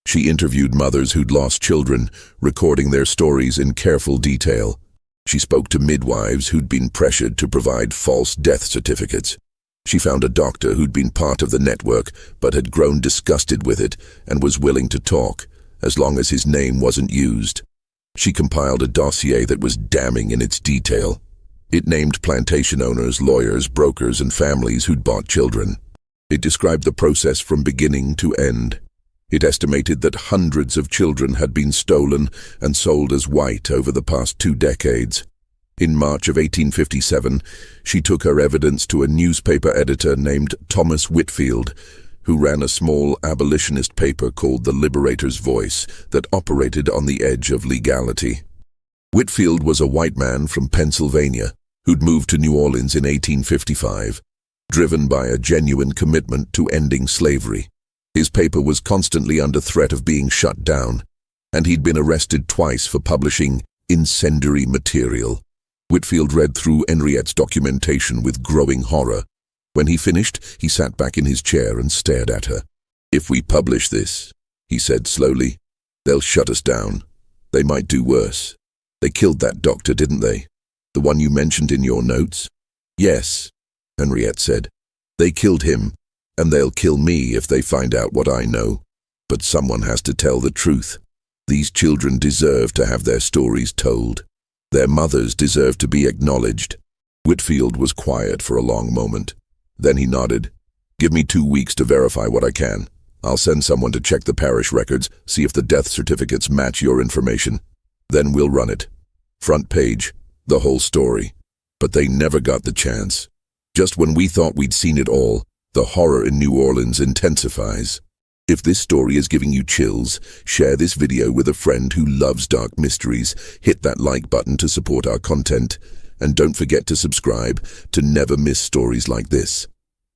Speaker 1: She interviewed mothers who'd lost children, recording their stories in careful detail. She spoke to midwives who'd been pressured to provide false death certificates. She found a doctor who'd been part of the network but had grown disgusted with it and was willing to talk, as long as his name wasn't used. She compiled a dossier that was damning in its detail. It named plantation owners, lawyers, brokers, and families who'd bought children. It described the process from beginning to end. It estimated that hundreds of children had been stolen and sold as white over the past 2 decades. In March of 1857, she took her evidence to a newspaper editor named Thomas Whitfield, who ran a small abolitionist paper called The Liberator's Voice that operated on the edge of legality. Whitfield was a white man from Pennsylvania who'd moved to New Orleans in 1855, driven by a genuine commitment to ending slavery. His paper was constantly under threat of being shut down, and he'd been arrested twice for publishing incendiary material. Whitfield read through Henriette's documentation with growing horror. When he finished, he sat back in his chair and stared at her. "If we publish this," he said slowly, "they'll shut us down. They might do worse. They killed that doctor, didn't they? The one you mentioned in your notes?" "Yes," Henriette said. "They killed him. And they'll kill me if they find out what I know. But someone has to tell the truth. These children deserve to have their stories told. Their mothers deserve to be acknowledged. Whitfield was quiet for a long moment. Then he nodded. "Give me 2 weeks to verify what I can. I'll send someone to check the parish records, see if the death certificates match your information. Then we'll run it. Front page, the whole story." But they never got the chance. Just when we thought we'd seen it all, the horror in New Orleans intensifies. If this story is giving you chills, share this video with a friend who loves dark mysteries, hit that like button to support our content, and don't forget to subscribe to never miss stories like this.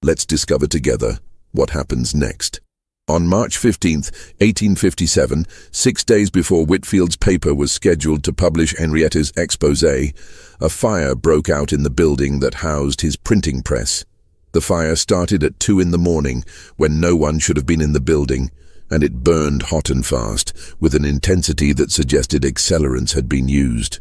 Speaker 1: Let's discover together what happens next. On March 15th, 1857, 6 days before Whitfield's paper was scheduled to publish Henrietta's exposé, a fire broke out in the building that housed his printing press. The fire started at 2 in the morning, when no one should have been in the building, and it burned hot and fast, with an intensity that suggested accelerants had been used.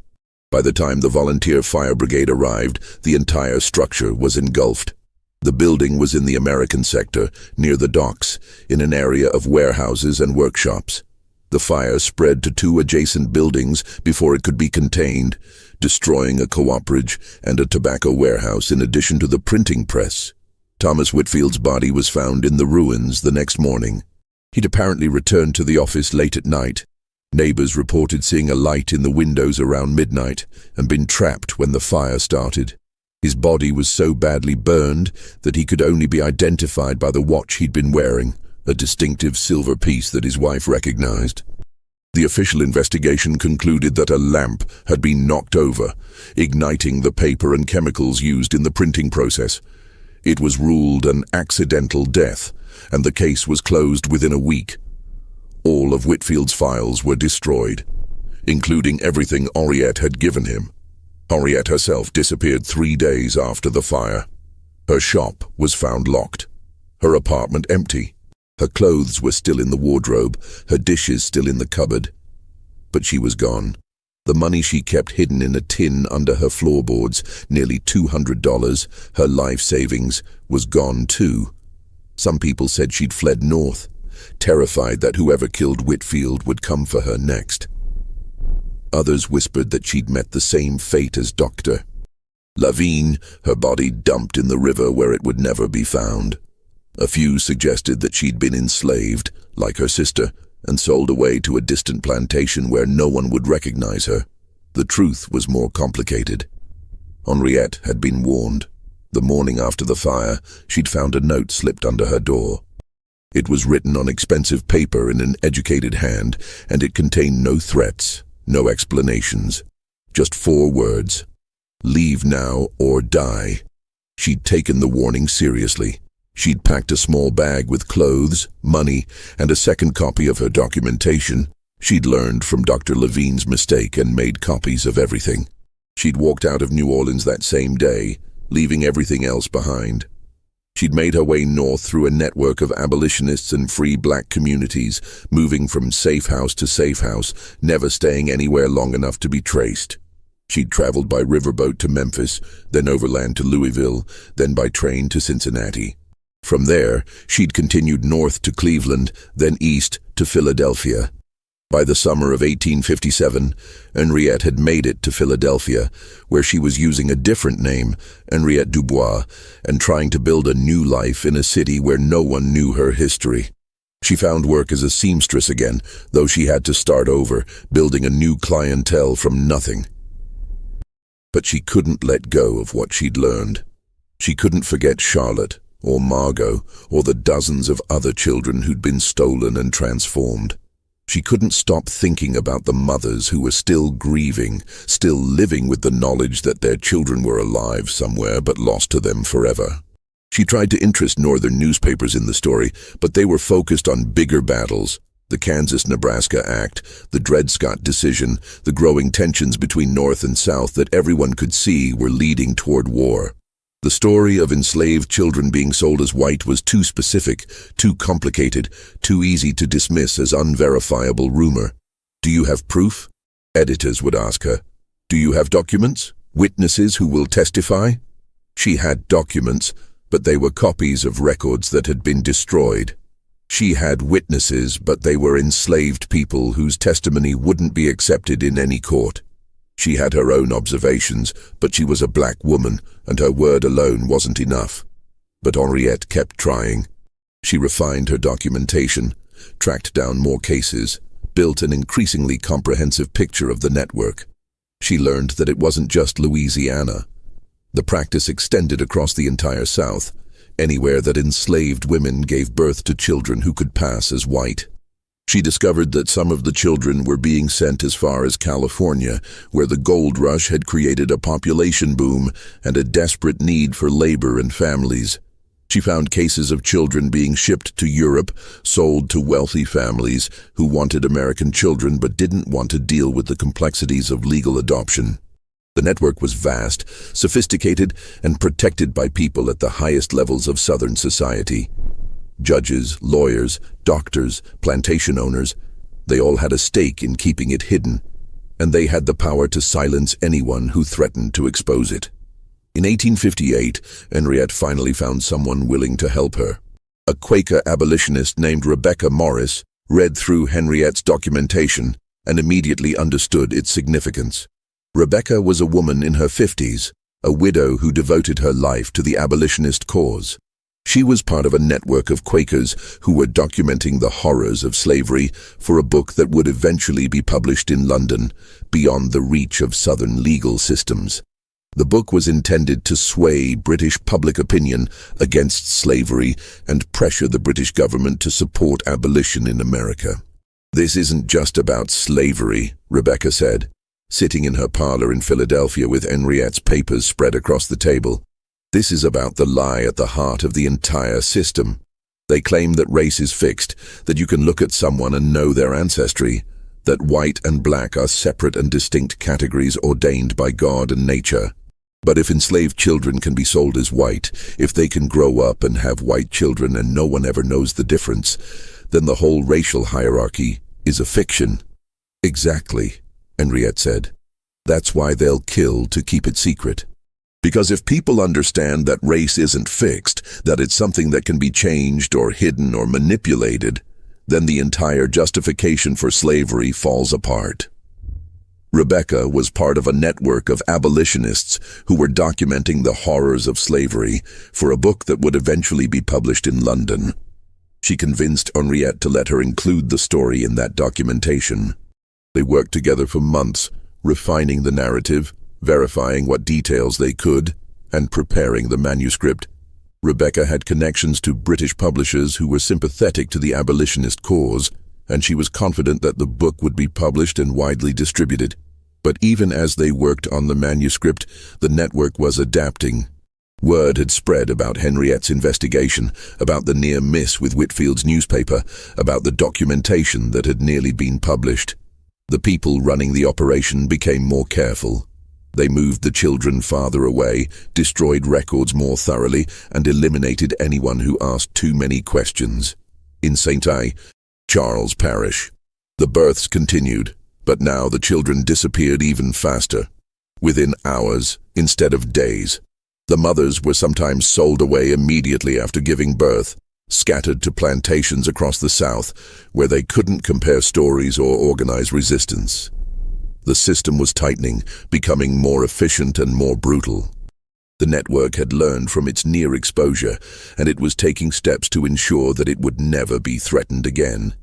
Speaker 1: By the time the volunteer fire brigade arrived, the entire structure was engulfed. The building was in the American sector, near the docks, in an area of warehouses and workshops. The fire spread to 2 adjacent buildings before it could be contained, destroying a cooperage and a tobacco warehouse in addition to the printing press. Thomas Whitfield's body was found in the ruins the next morning. He'd apparently returned to the office late at night. Neighbors reported seeing a light in the windows around midnight and been trapped when the fire started. His body was so badly burned that he could only be identified by the watch he'd been wearing, a distinctive silver piece that his wife recognized. The official investigation concluded that a lamp had been knocked over, igniting the paper and chemicals used in the printing process. It was ruled an accidental death, and the case was closed within a week. All of Whitfield's files were destroyed, including everything Henriette had given him. Henriette herself disappeared 3 days after the fire. Her shop was found locked, her apartment empty. Her clothes were still in the wardrobe, her dishes still in the cupboard. But she was gone. The money she kept hidden in a tin under her floorboards, nearly $200, her life savings, was gone too. Some people said she'd fled north, terrified that whoever killed Whitfield would come for her next. Others whispered that she'd met the same fate as Dr. Lavigne, her body dumped in the river where it would never be found. A few suggested that she'd been enslaved, like her sister, and sold away to a distant plantation where no one would recognize her. The truth was more complicated. Henriette had been warned. The morning after the fire, she'd found a note slipped under her door. It was written on expensive paper in an educated hand, and it contained no threats, no explanations. Just 4 words. Leave now or die. She'd taken the warning seriously. She'd packed a small bag with clothes, money, and a second copy of her documentation. She'd learned from Dr. Lavigne's mistake and made copies of everything. She'd walked out of New Orleans that same day, leaving everything else behind. She'd made her way north through a network of abolitionists and free black communities, moving from safe house to safe house, never staying anywhere long enough to be traced. She'd traveled by riverboat to Memphis, then overland to Louisville, then by train to Cincinnati. From there, she'd continued north to Cleveland, then east to Philadelphia. By the summer of 1857, Henriette had made it to Philadelphia, where she was using a different name, Henriette Dubois, and trying to build a new life in a city where no one knew her history. She found work as a seamstress again, though she had to start over, building a new clientele from nothing. But she couldn't let go of what she'd learned. She couldn't forget Charlotte, or Margot, or the dozens of other children who'd been stolen and transformed. She couldn't stop thinking about the mothers who were still grieving, still living with the knowledge that their children were alive somewhere but lost to them forever. She tried to interest northern newspapers in the story, but they were focused on bigger battles: the Kansas-Nebraska Act, the Dred Scott decision, the growing tensions between North and South that everyone could see were leading toward war. The story of enslaved children being sold as white was too specific, too complicated, too easy to dismiss as unverifiable rumor. "Do you have proof?" editors would ask her. "Do you have documents? Witnesses who will testify?" She had documents, but they were copies of records that had been destroyed. She had witnesses, but they were enslaved people whose testimony wouldn't be accepted in any court. She had her own observations, but she was a black woman, and her word alone wasn't enough. But Henriette kept trying. She refined her documentation, tracked down more cases, built an increasingly comprehensive picture of the network. She learned that it wasn't just Louisiana. The practice extended across the entire South, anywhere that enslaved women gave birth to children who could pass as white. She discovered that some of the children were being sent as far as California, where the gold rush had created a population boom and a desperate need for labor and families. She found cases of children being shipped to Europe, sold to wealthy families who wanted American children but didn't want to deal with the complexities of legal adoption. The network was vast, sophisticated, and protected by people at the highest levels of Southern society. Judges, lawyers, doctors, plantation owners, they all had a stake in keeping it hidden, and they had the power to silence anyone who threatened to expose it. In 1858, Henriette finally found someone willing to help her. A Quaker abolitionist named Rebecca Morris read through Henriette's documentation and immediately understood its significance. Rebecca was a woman in her 50s, a widow who devoted her life to the abolitionist cause. She was part of a network of Quakers who were documenting the horrors of slavery for a book that would eventually be published in London, beyond the reach of Southern legal systems. The book was intended to sway British public opinion against slavery and pressure the British government to support abolition in America. "This isn't just about slavery," Rebecca said, sitting in her parlor in Philadelphia with Henriette's papers spread across the table. "This is about the lie at the heart of the entire system. They claim that race is fixed, that you can look at someone and know their ancestry, that white and black are separate and distinct categories ordained by God and nature. But if enslaved children can be sold as white, if they can grow up and have white children and no one ever knows the difference, then the whole racial hierarchy is a fiction." "Exactly," Henriette said. "That's why they'll kill to keep it secret. Because if people understand that race isn't fixed, that it's something that can be changed or hidden or manipulated, then the entire justification for slavery falls apart." Rebecca was part of a network of abolitionists who were documenting the horrors of slavery for a book that would eventually be published in London. She convinced Henriette to let her include the story in that documentation. They worked together for months, refining the narrative, verifying what details they could, and preparing the manuscript. Rebecca had connections to British publishers who were sympathetic to the abolitionist cause, and she was confident that the book would be published and widely distributed. But even as they worked on the manuscript, the network was adapting. Word had spread about Henriette's investigation, about the near miss with Whitfield's newspaper, about the documentation that had nearly been published. The people running the operation became more careful. They moved the children farther away, destroyed records more thoroughly, and eliminated anyone who asked too many questions. In St. Charles Parish, the births continued, but now the children disappeared even faster. Within hours, instead of days. The mothers were sometimes sold away immediately after giving birth, scattered to plantations across the South, where they couldn't compare stories or organize resistance. The system was tightening, becoming more efficient and more brutal. The network had learned from its near exposure, and it was taking steps to ensure that it would never be threatened again.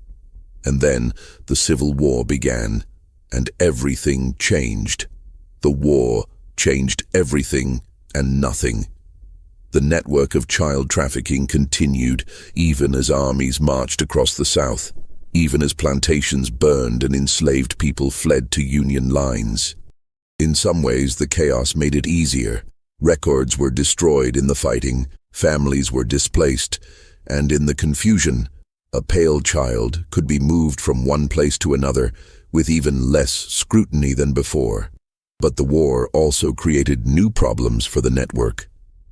Speaker 1: And then the Civil War began, and everything changed. The war changed everything and nothing. The network of child trafficking continued, even as armies marched across the South, even as plantations burned and enslaved people fled to Union lines. In some ways, the chaos made it easier. Records were destroyed in the fighting, families were displaced, and in the confusion, a pale child could be moved from one place to another with even less scrutiny than before. But the war also created new problems for the network.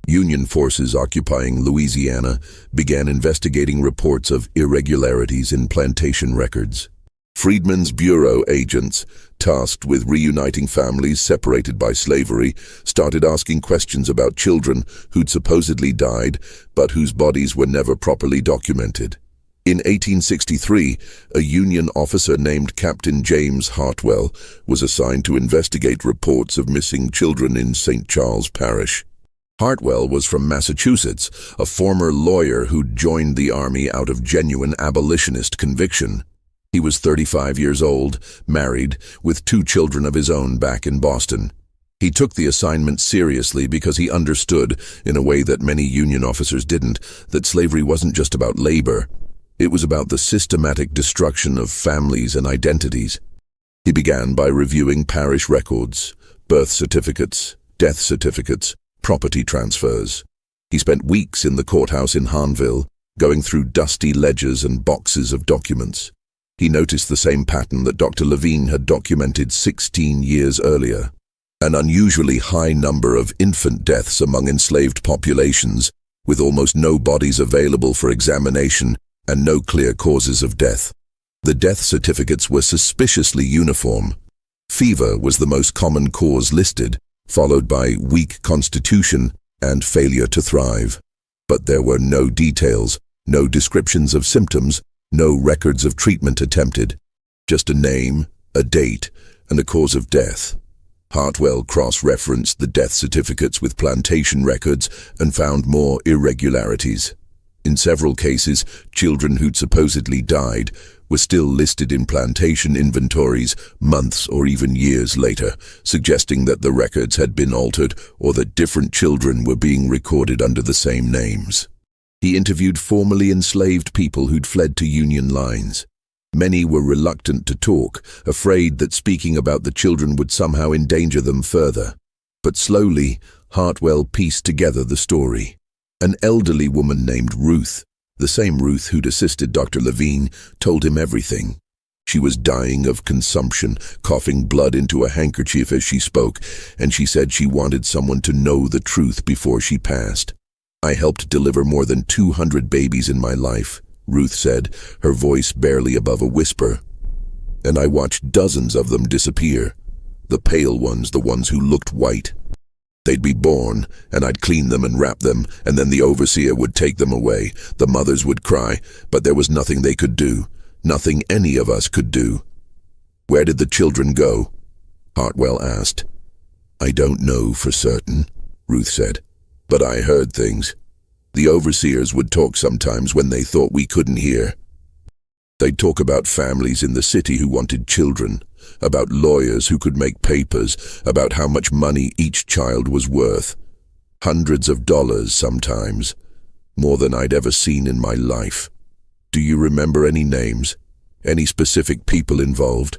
Speaker 1: Union forces occupying Louisiana began investigating reports of irregularities in plantation records. Freedmen's Bureau agents, tasked with reuniting families separated by slavery, started asking questions about children who'd supposedly died, but whose bodies were never properly documented. In 1863, a Union officer named Captain James Hartwell was assigned to investigate reports of missing children in St. Charles Parish. Hartwell was from Massachusetts, a former lawyer who'd joined the Army out of genuine abolitionist conviction. He was 35 years old, married, with 2 children of his own back in Boston. He took the assignment seriously because he understood, in a way that many Union officers didn't, that slavery wasn't just about labor. It was about the systematic destruction of families and identities. He began by reviewing parish records, birth certificates, death certificates, property transfers. He spent weeks in the courthouse in Hanville, going through dusty ledgers and boxes of documents. He noticed the same pattern that Dr. Levine had documented 16 years earlier. An unusually high number of infant deaths among enslaved populations, with almost no bodies available for examination and no clear causes of death. The death certificates were suspiciously uniform. Fever was the most common cause listed, followed by weak constitution and failure to thrive. But there were no details, no descriptions of symptoms, no records of treatment attempted. Just a name, a date, and a cause of death. Hartwell cross-referenced the death certificates with plantation records and found more irregularities. In several cases, children who'd supposedly died were still listed in plantation inventories months or even years later, suggesting that the records had been altered or that different children were being recorded under the same names. He interviewed formerly enslaved people who'd fled to Union lines. Many were reluctant to talk, afraid that speaking about the children would somehow endanger them further. But slowly, Hartwell pieced together the story. An elderly woman named Ruth, the same Ruth who'd assisted Dr. Levine, told him everything. She was dying of consumption, coughing blood into a handkerchief as she spoke, and she said she wanted someone to know the truth before she passed. "I helped deliver more than 200 babies in my life," Ruth said, her voice barely above a whisper. "And I watched dozens of them disappear. The pale ones, the ones who looked white. They'd be born, and I'd clean them and wrap them, and then the overseer would take them away. The mothers would cry, but there was nothing they could do, nothing any of us could do." "Where did the children go?" Hartwell asked. "I don't know for certain," Ruth said, "but I heard things. The overseers would talk sometimes when they thought we couldn't hear. They'd talk about families in the city who wanted children, about lawyers who could make papers, about how much money each child was worth. Hundreds of dollars sometimes, more than I'd ever seen in my life. Do you remember any names? Any specific people involved?"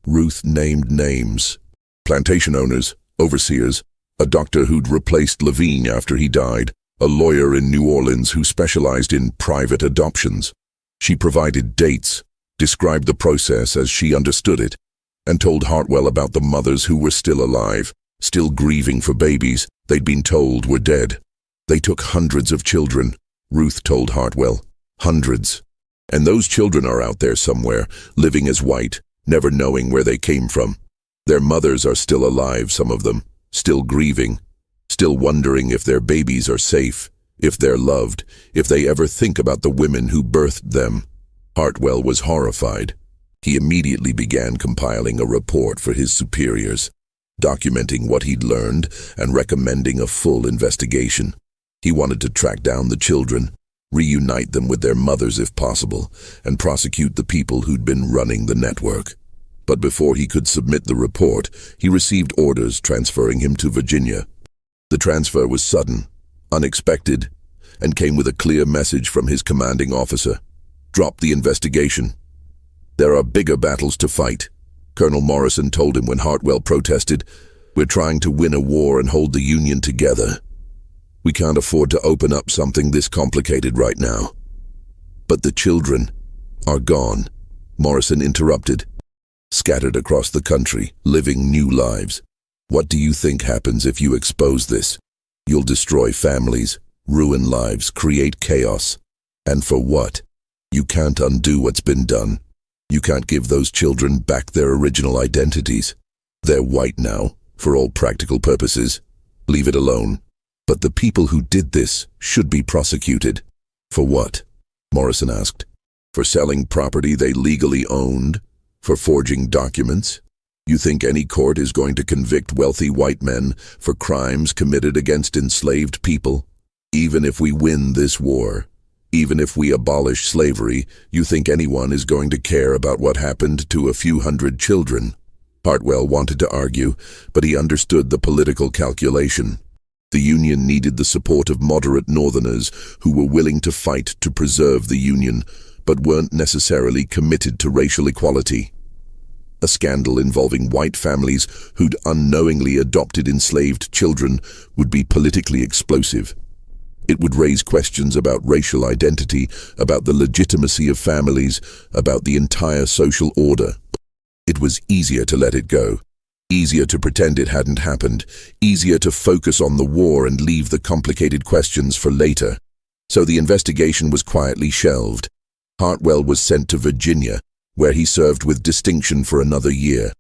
Speaker 1: Ruth named names. Plantation owners, overseers, a doctor who'd replaced Levine after he died, a lawyer in New Orleans who specialized in private adoptions. She provided dates, described the process as she understood it, and told Hartwell about the mothers who were still alive, still grieving for babies they'd been told were dead. "They took hundreds of children," Ruth told Hartwell. "Hundreds. And those children are out there somewhere, living as white, never knowing where they came from. Their mothers are still alive, some of them, still grieving, still wondering if their babies are safe, if they're loved, if they ever think about the women who birthed them." Hartwell was horrified. He immediately began compiling a report for his superiors, documenting what he'd learned and recommending a full investigation. He wanted to track down the children, reunite them with their mothers if possible, and prosecute the people who'd been running the network. But before he could submit the report, he received orders transferring him to Virginia. The transfer was sudden, unexpected, and came with a clear message from his commanding officer. "Drop the investigation. There are bigger battles to fight," Colonel Morrison told him when Hartwell protested. "We're trying to win a war and hold the Union together. We can't afford to open up something this complicated right now." "But the children are gone," Morrison interrupted. "Scattered across the country, living new lives. What do you think happens if you expose this? You'll destroy families, ruin lives, create chaos. And for what? You can't undo what's been done. You can't give those children back their original identities. They're white now, for all practical purposes. Leave it alone. But the people who did this should be prosecuted." "For what?" Morrison asked. For selling property they legally owned? For forging documents? You think any court is going to convict wealthy white men for crimes committed against enslaved people? Even if we win this war, even if we abolish slavery, you think anyone is going to care about what happened to a few hundred children? Hartwell wanted to argue, but he understood the political calculation. The Union needed the support of moderate Northerners who were willing to fight to preserve the Union, but weren't necessarily committed to racial equality. A scandal involving white families who'd unknowingly adopted enslaved children would be politically explosive. It would raise questions about racial identity, about the legitimacy of families, about the entire social order. It was easier to let it go, easier to pretend it hadn't happened, easier to focus on the war and leave the complicated questions for later. So the investigation was quietly shelved. Hartwell was sent to Virginia, where he served with distinction for another year.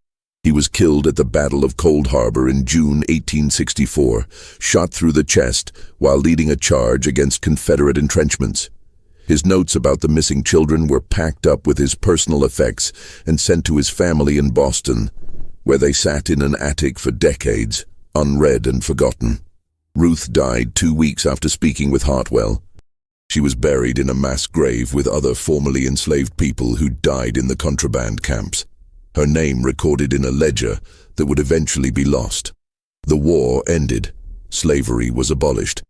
Speaker 1: He was killed at the Battle of Cold Harbor in June 1864, shot through the chest while leading a charge against Confederate entrenchments. His notes about the missing children were packed up with his personal effects and sent to his family in Boston, where they sat in an attic for decades, unread and forgotten. Ruth died 2 weeks after speaking with Hartwell. She was buried in a mass grave with other formerly enslaved people who died in the contraband camps. Her name recorded in a ledger that would eventually be lost. The war ended. Slavery was abolished.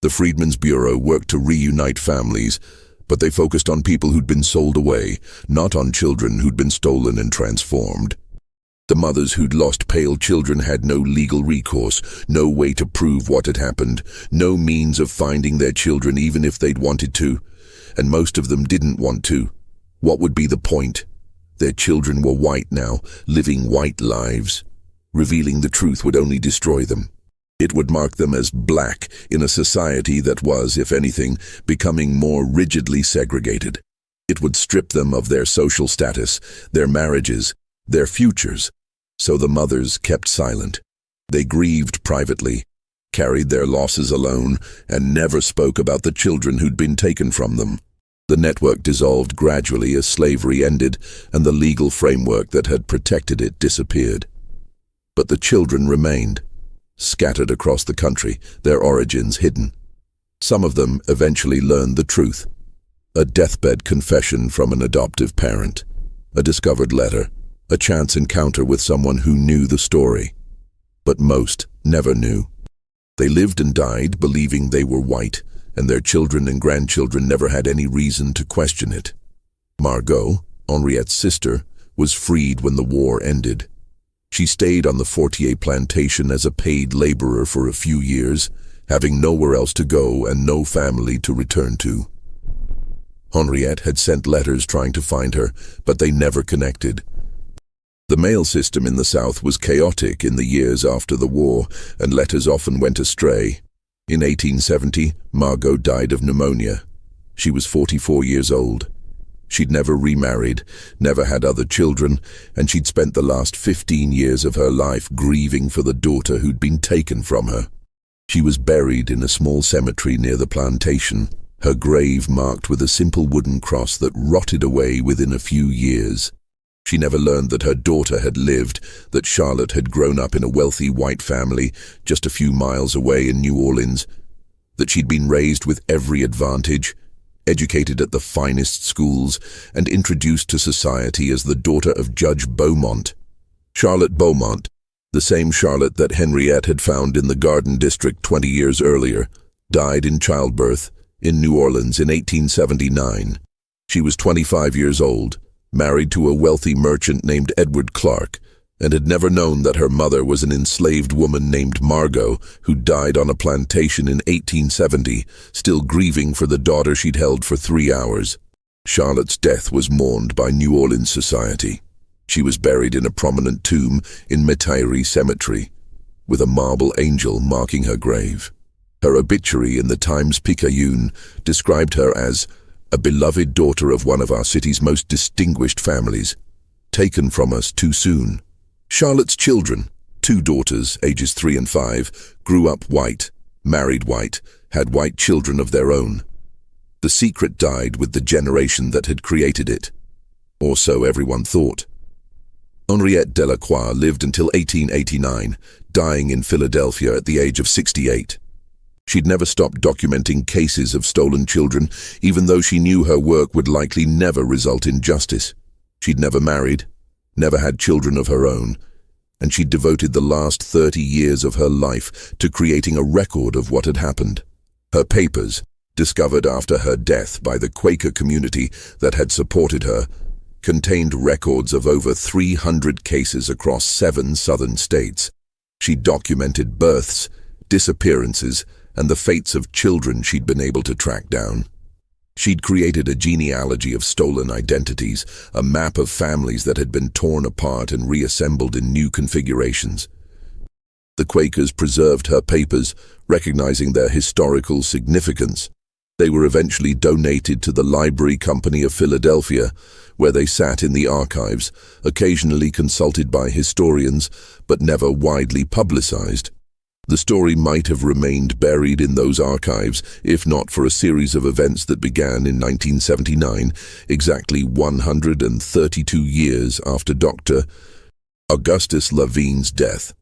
Speaker 1: The Freedmen's Bureau worked to reunite families, but they focused on people who'd been sold away, not on children who'd been stolen and transformed. The mothers who'd lost pale children had no legal recourse, no way to prove what had happened, no means of finding their children even if they'd wanted to, and most of them didn't want to. What would be the point? Their children were white now, living white lives. Revealing the truth would only destroy them. It would mark them as black in a society that was, if anything, becoming more rigidly segregated. It would strip them of their social status, their marriages, their futures. So the mothers kept silent. They grieved privately, carried their losses alone, and never spoke about the children who'd been taken from them. The network dissolved gradually as slavery ended and the legal framework that had protected it disappeared. But the children remained, scattered across the country, their origins hidden. Some of them eventually learned the truth. A deathbed confession from an adoptive parent, a discovered letter, a chance encounter with someone who knew the story. But most never knew. They lived and died believing they were white, and their children and grandchildren never had any reason to question it. Margot, Henriette's sister, was freed when the war ended. She stayed on the Fortier plantation as a paid laborer for a few years, having nowhere else to go and no family to return to. Henriette had sent letters trying to find her, but they never connected. The mail system in the South was chaotic in the years after the war, and letters often went astray. In 1870, Margot died of pneumonia. She was 44 years old. She'd never remarried, never had other children, and she'd spent the last 15 years of her life grieving for the daughter who'd been taken from her. She was buried in a small cemetery near the plantation, her grave marked with a simple wooden cross that rotted away within a few years. She never learned that her daughter had lived, that Charlotte had grown up in a wealthy white family just a few miles away in New Orleans, that she'd been raised with every advantage, educated at the finest schools, and introduced to society as the daughter of Judge Beaumont. Charlotte Beaumont, the same Charlotte that Henriette had found in the Garden District 20 years earlier, died in childbirth in New Orleans in 1879. She was 25 years old, married to a wealthy merchant named Edward Clark, and had never known that her mother was an enslaved woman named Margot, who died on a plantation in 1870, still grieving for the daughter she'd held for 3 hours. Charlotte's death was mourned by New Orleans society. She was buried in a prominent tomb in Metairie Cemetery, with a marble angel marking her grave. Her obituary in the Times-Picayune described her as a beloved daughter of one of our city's most distinguished families, taken from us too soon. Charlotte's children, 2 daughters, ages 3 and 5, grew up white, married white, had white children of their own. The secret died with the generation that had created it. Or so everyone thought. Henriette Delacroix lived until 1889, dying in Philadelphia at the age of 68. She'd never stopped documenting cases of stolen children, even though she knew her work would likely never result in justice. She'd never married, never had children of her own, and she'd devoted the last 30 years of her life to creating a record of what had happened. Her papers, discovered after her death by the Quaker community that had supported her, contained records of over 300 cases across 7 southern states. She documented births, disappearances, and the fates of children she'd been able to track down. She'd created a genealogy of stolen identities, a map of families that had been torn apart and reassembled in new configurations. The Quakers preserved her papers, recognizing their historical significance. They were eventually donated to the Library Company of Philadelphia, where they sat in the archives, occasionally consulted by historians, but never widely publicized. The story might have remained buried in those archives if not for a series of events that began in 1979, exactly 132 years after Dr. Augustus Levine's death.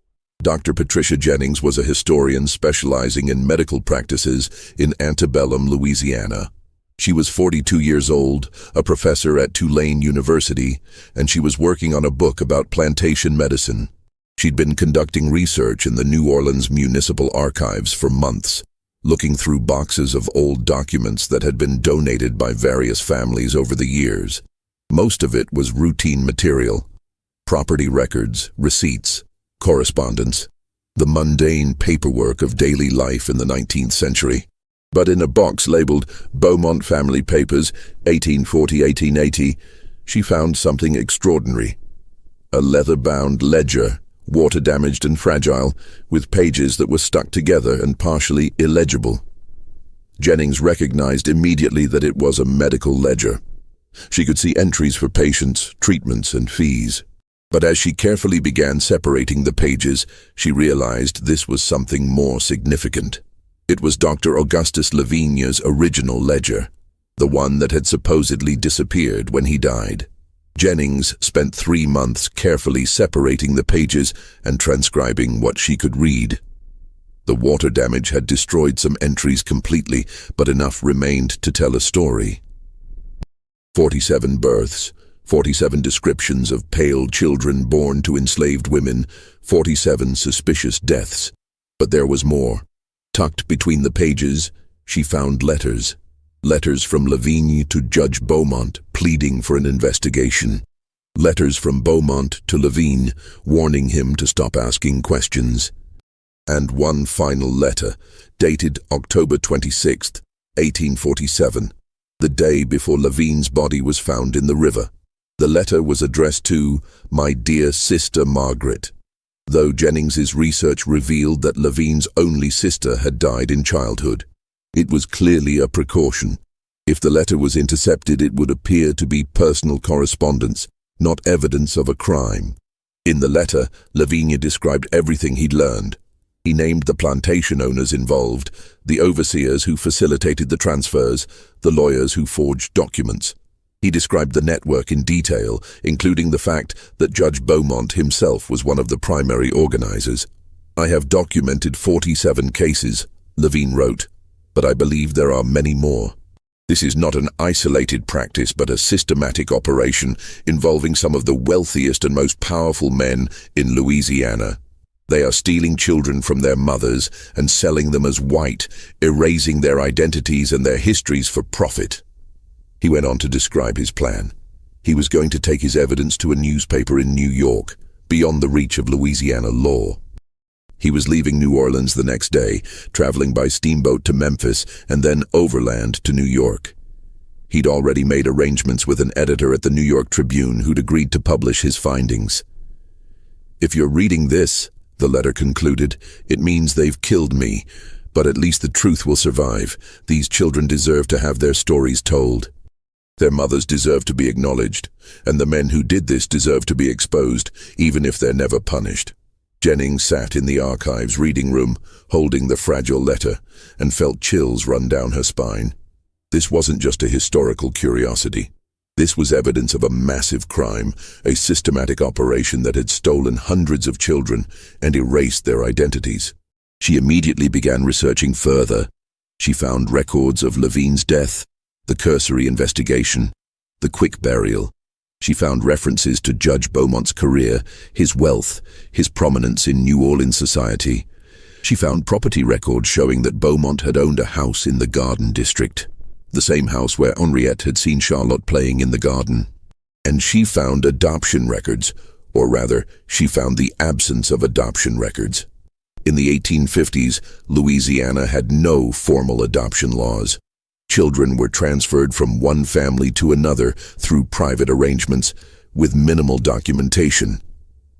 Speaker 1: Dr. Patricia Jennings was a historian specializing in medical practices in antebellum Louisiana. She was 42 years old, a professor at Tulane University, and she was working on a book about plantation medicine. She'd been conducting research in the New Orleans Municipal Archives for months, looking through boxes of old documents that had been donated by various families over the years. Most of it was routine material: property records, receipts, correspondence, the mundane paperwork of daily life in the 19th century. But in a box labeled Beaumont Family Papers, 1840-1880, she found something extraordinary. A leather-bound ledger, water-damaged and fragile, with pages that were stuck together and partially illegible. Jennings recognized immediately that it was a medical ledger. She could see entries for patients, treatments, and fees. But as she carefully began separating the pages, she realized this was something more significant. It was Dr. Augustus Levine's original ledger, the one that had supposedly disappeared when he died. Jennings spent 3 months carefully separating the pages and transcribing what she could read. The water damage had destroyed some entries completely, but enough remained to tell a story. 47 births, 47 descriptions of pale children born to enslaved women, 47 suspicious deaths. But there was more. Tucked between the pages, she found letters. Letters from Levine to Judge Beaumont, pleading for an investigation. Letters from Beaumont to Levine, warning him to stop asking questions. And one final letter, dated October 26, 1847, the day before Levine's body was found in the river. The letter was addressed to "My dear sister Margaret," though Jennings's research revealed that Levine's only sister had died in childhood. It was clearly a precaution. If the letter was intercepted, it would appear to be personal correspondence, not evidence of a crime. In the letter, Levine described everything he'd learned. He named the plantation owners involved, the overseers who facilitated the transfers, the lawyers who forged documents. He described the network in detail, including the fact that Judge Beaumont himself was one of the primary organizers. "I have documented 47 cases," Levine wrote, "but I believe there are many more. This is not an isolated practice, but a systematic operation involving some of the wealthiest and most powerful men in Louisiana. They are stealing children from their mothers and selling them as white, erasing their identities and their histories for profit." He went on to describe his plan. He was going to take his evidence to a newspaper in New York, beyond the reach of Louisiana law. He was leaving New Orleans the next day, traveling by steamboat to Memphis and then overland to New York. He'd already made arrangements with an editor at the New York Tribune who'd agreed to publish his findings. "If you're reading this," the letter concluded, "it means they've killed me, but at least the truth will survive. These children deserve to have their stories told. Their mothers deserve to be acknowledged, and the men who did this deserve to be exposed, even if they're never punished." Jennings sat in the archives reading room, holding the fragile letter, and felt chills run down her spine. This wasn't just a historical curiosity. This was evidence of a massive crime, a systematic operation that had stolen hundreds of children and erased their identities. She immediately began researching further. She found records of Levine's death, the cursory investigation, the quick burial. She found references to Judge Beaumont's career, his wealth, his prominence in New Orleans society. She found property records showing that Beaumont had owned a house in the Garden District, the same house where Henriette had seen Charlotte playing in the garden. And she found adoption records, or rather, she found the absence of adoption records. In the 1850s, Louisiana had no formal adoption laws. Children were transferred from one family to another through private arrangements with minimal documentation.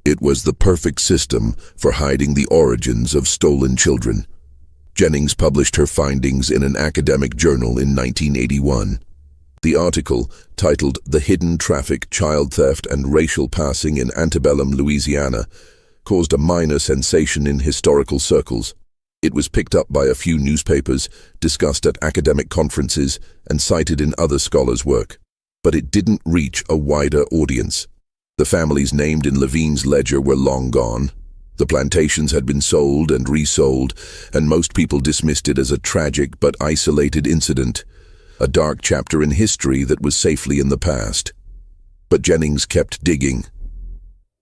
Speaker 1: It was the perfect system for hiding the origins of stolen children. Jennings published her findings in an academic journal in 1981. The article, titled "The Hidden Traffic, Child Theft, and Racial Passing in Antebellum, Louisiana," caused a minor sensation in historical circles. It was picked up by a few newspapers, discussed at academic conferences, and cited in other scholars' work. But it didn't reach a wider audience. The families named in Levine's ledger were long gone. The plantations had been sold and resold, and most people dismissed it as a tragic but isolated incident, a dark chapter in history that was safely in the past. But Jennings kept digging.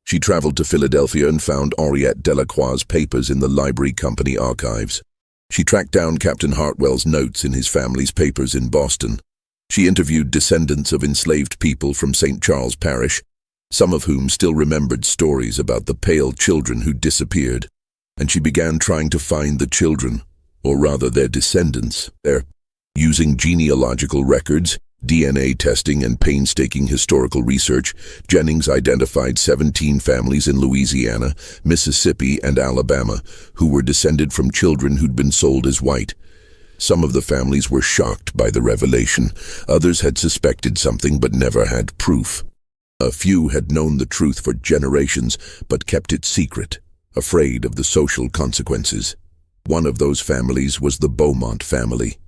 Speaker 1: She traveled to Philadelphia and found Henriette Delacroix's papers in the Library Company archives. She tracked down Captain Hartwell's notes in his family's papers in Boston. She interviewed descendants of enslaved people from St. Charles Parish, some of whom still remembered stories about the pale children who disappeared. And she began trying to find the children, or rather their descendants, using genealogical records, DNA testing, and painstaking historical research. Jennings identified 17 families in Louisiana, Mississippi, and Alabama who were descended from children who'd been sold as white. Some of the families were shocked by the revelation. Others had suspected something but never had proof. A few had known the truth for generations but kept it secret, afraid of the social consequences. One of those families was the Beaumont family.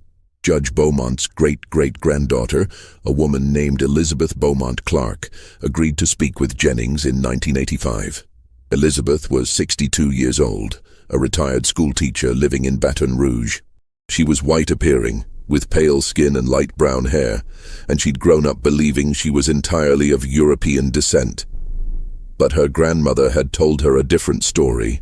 Speaker 1: Judge Beaumont's great-great-granddaughter, a woman named Elizabeth Beaumont Clark, agreed to speak with Jennings in 1985. Elizabeth was 62 years old, a retired schoolteacher living in Baton Rouge. She was white-appearing, with pale skin and light brown hair, and she'd grown up believing she was entirely of European descent. But her grandmother had told her a different story.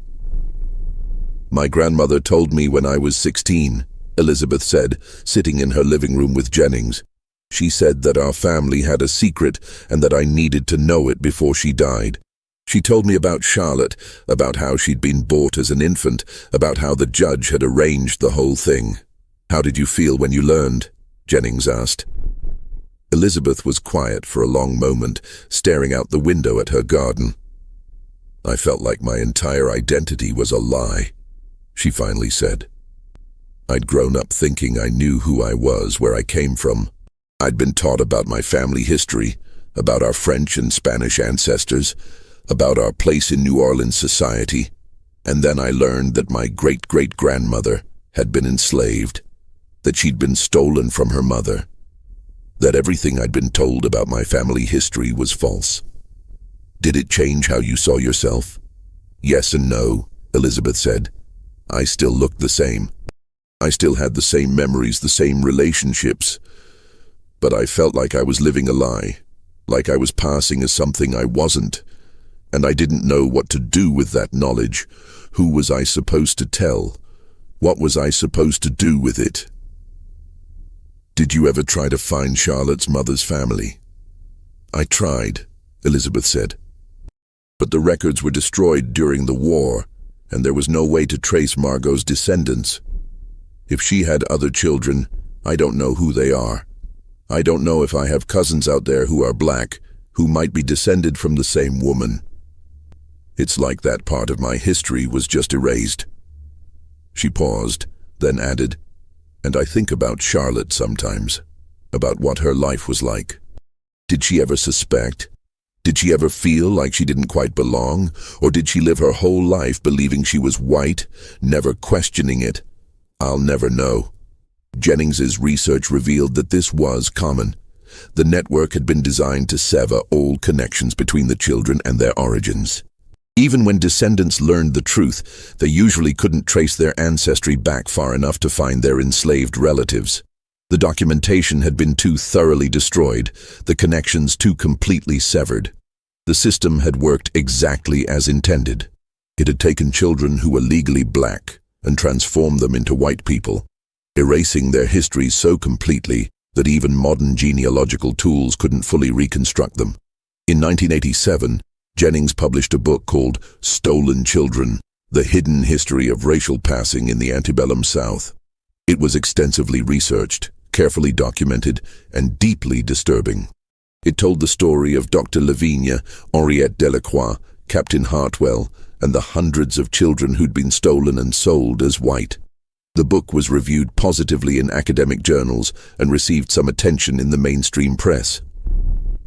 Speaker 1: "My grandmother told me when I was 16, Elizabeth said, sitting in her living room with Jennings. She said that our family had a secret and that I needed to know it before she died. She told me about Charlotte, about how she'd been bought as an infant, about how the judge had arranged the whole thing." "How did you feel when you learned?" Jennings asked. Elizabeth was quiet for a long moment, staring out the window at her garden. "I felt like my entire identity was a lie," she finally said. "I'd grown up thinking I knew who I was, where I came from. I'd been taught about my family history, about our French and Spanish ancestors, about our place in New Orleans society, and then I learned that my great-great-grandmother had been enslaved, that she'd been stolen from her mother, that everything I'd been told about my family history was false." "Did it change how you saw yourself?" "Yes and no," Elizabeth said. "I still looked the same. I still had the same memories, the same relationships. But I felt like I was living a lie, like I was passing as something I wasn't. And I didn't know what to do with that knowledge. Who was I supposed to tell? What was I supposed to do with it?" "Did you ever try to find Charlotte's mother's family?" "I tried," Elizabeth said. "But the records were destroyed during the war, and there was no way to trace Margot's descendants. If she had other children, I don't know who they are. I don't know if I have cousins out there who are black, who might be descended from the same woman. It's like that part of my history was just erased." She paused, then added, "And I think about Charlotte sometimes, about what her life was like. Did she ever suspect? Did she ever feel like she didn't quite belong? Or did she live her whole life believing she was white, never questioning it? I'll never know." Jennings's research revealed that this was common. The network had been designed to sever all connections between the children and their origins. Even when descendants learned the truth, they usually couldn't trace their ancestry back far enough to find their enslaved relatives. The documentation had been too thoroughly destroyed, the connections too completely severed. The system had worked exactly as intended. It had taken children who were legally black and transformed them into white people, erasing their histories so completely that even modern genealogical tools couldn't fully reconstruct them. In 1987, Jennings published a book called Stolen Children: The Hidden History of Racial Passing in the Antebellum South. It was extensively researched, carefully documented, and deeply disturbing. It told the story of Dr. Lavinia, Henriette Delacroix, Captain Hartwell, and the hundreds of children who'd been stolen and sold as white. The book was reviewed positively in academic journals and received some attention in the mainstream press.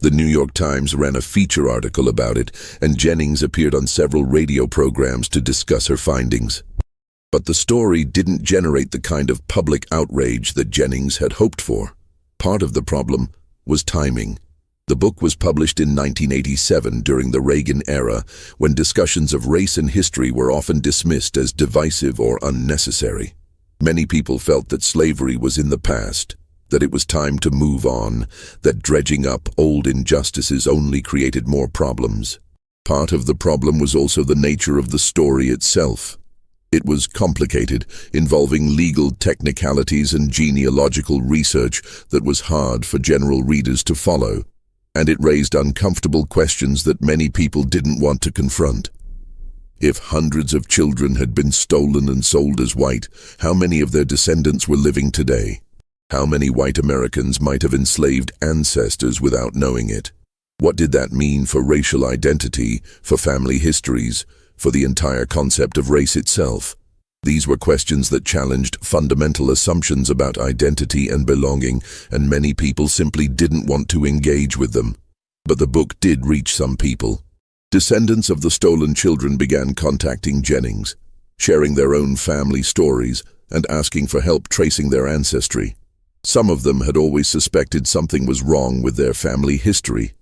Speaker 1: The New York Times ran a feature article about it, and Jennings appeared on several radio programs to discuss her findings. But the story didn't generate the kind of public outrage that Jennings had hoped for. Part of the problem was timing. The book was published in 1987 during the Reagan era, when discussions of race and history were often dismissed as divisive or unnecessary. Many people felt that slavery was in the past, that it was time to move on, that dredging up old injustices only created more problems. Part of the problem was also the nature of the story itself. It was complicated, involving legal technicalities and genealogical research that was hard for general readers to follow, and it raised uncomfortable questions that many people didn't want to confront. If hundreds of children had been stolen and sold as white, how many of their descendants were living today? How many white Americans might have enslaved ancestors without knowing it? What did that mean for racial identity, for family histories, for the entire concept of race itself? These were questions that challenged fundamental assumptions about identity and belonging, and many people simply didn't want to engage with them. But the book did reach some people. Descendants of the stolen children began contacting Jennings, sharing their own family stories and asking for help tracing their ancestry. Some of them had always suspected something was wrong with their family history.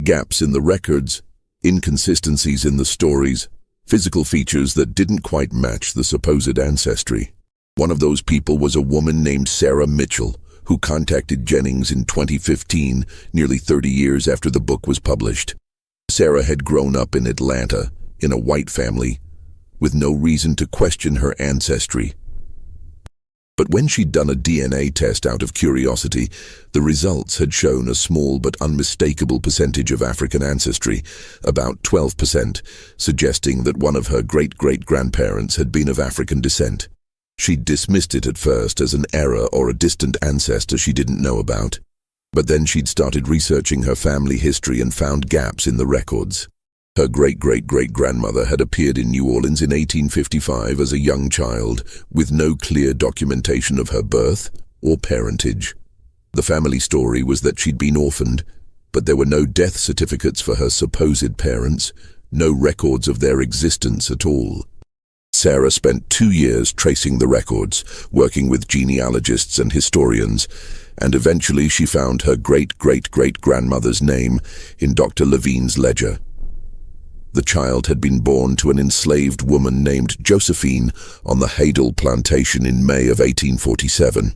Speaker 1: Gaps in the records, inconsistencies in the stories, physical features that didn't quite match the supposed ancestry. One of those people was a woman named Sarah Mitchell, who contacted Jennings in 2015, nearly 30 years after the book was published. Sarah had grown up in Atlanta, in a white family, with no reason to question her ancestry. But when she'd done a DNA test out of curiosity, the results had shown a small but unmistakable percentage of African ancestry, about 12%, suggesting that one of her great-great-grandparents had been of African descent. She'd dismissed it at first as an error or a distant ancestor she didn't know about. But then she'd started researching her family history and found gaps in the records. Her great-great-great-grandmother had appeared in New Orleans in 1855 as a young child, with no clear documentation of her birth or parentage. The family story was that she'd been orphaned, but there were no death certificates for her supposed parents, no records of their existence at all. Sarah spent 2 years tracing the records, working with genealogists and historians, and eventually she found her great-great-great-grandmother's name in Dr. Levine's ledger. The child had been born to an enslaved woman named Josephine on the Haydel plantation in May of 1847.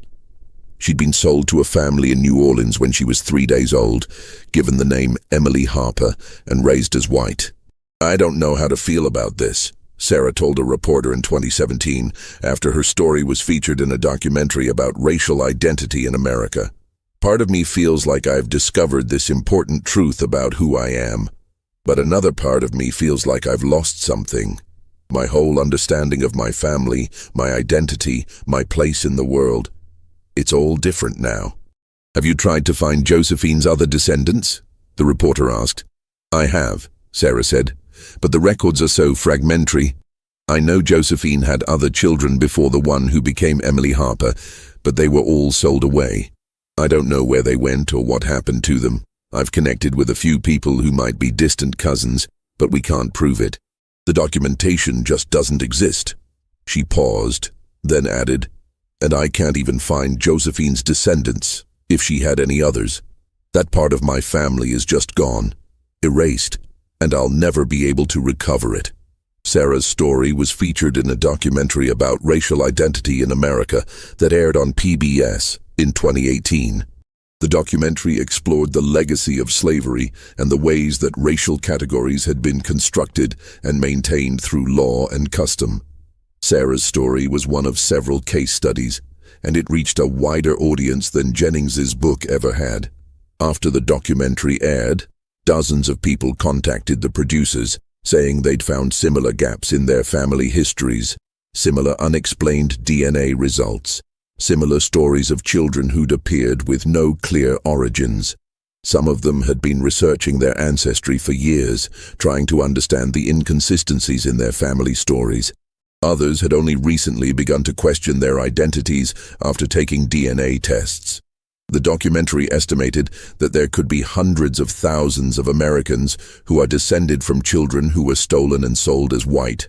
Speaker 1: She'd been sold to a family in New Orleans when she was 3 days old, given the name Emily Harper, and raised as white. "I don't know how to feel about this," Sarah told a reporter in 2017 after her story was featured in a documentary about racial identity in America. "Part of me feels like I've discovered this important truth about who I am. But another part of me feels like I've lost something. My whole understanding of my family, my identity, my place in the world. It's all different now." "Have you tried to find Josephine's other descendants?" the reporter asked. "I have," Sarah said, "but the records are so fragmentary. I know Josephine had other children before the one who became Emily Harper, but they were all sold away. I don't know where they went or what happened to them. I've connected with a few people who might be distant cousins, but we can't prove it. The documentation just doesn't exist." She paused, then added, And I can't even find Josephine's descendants, if she had any others. That part of my family is just gone, erased, and I'll never be able to recover it. Sarah's story was featured in a documentary about racial identity in America that aired on PBS in 2018. The documentary explored the legacy of slavery and the ways that racial categories had been constructed and maintained through law and custom. Sarah's story was one of several case studies, and it reached a wider audience than Jennings's book ever had. After the documentary aired, dozens of people contacted the producers, saying they'd found similar gaps in their family histories, similar unexplained DNA results, similar stories of children who'd appeared with no clear origins. Some of them had been researching their ancestry for years, trying to understand the inconsistencies in their family stories. Others had only recently begun to question their identities after taking DNA tests. The documentary estimated that there could be hundreds of thousands of Americans who are descended from children who were stolen and sold as white,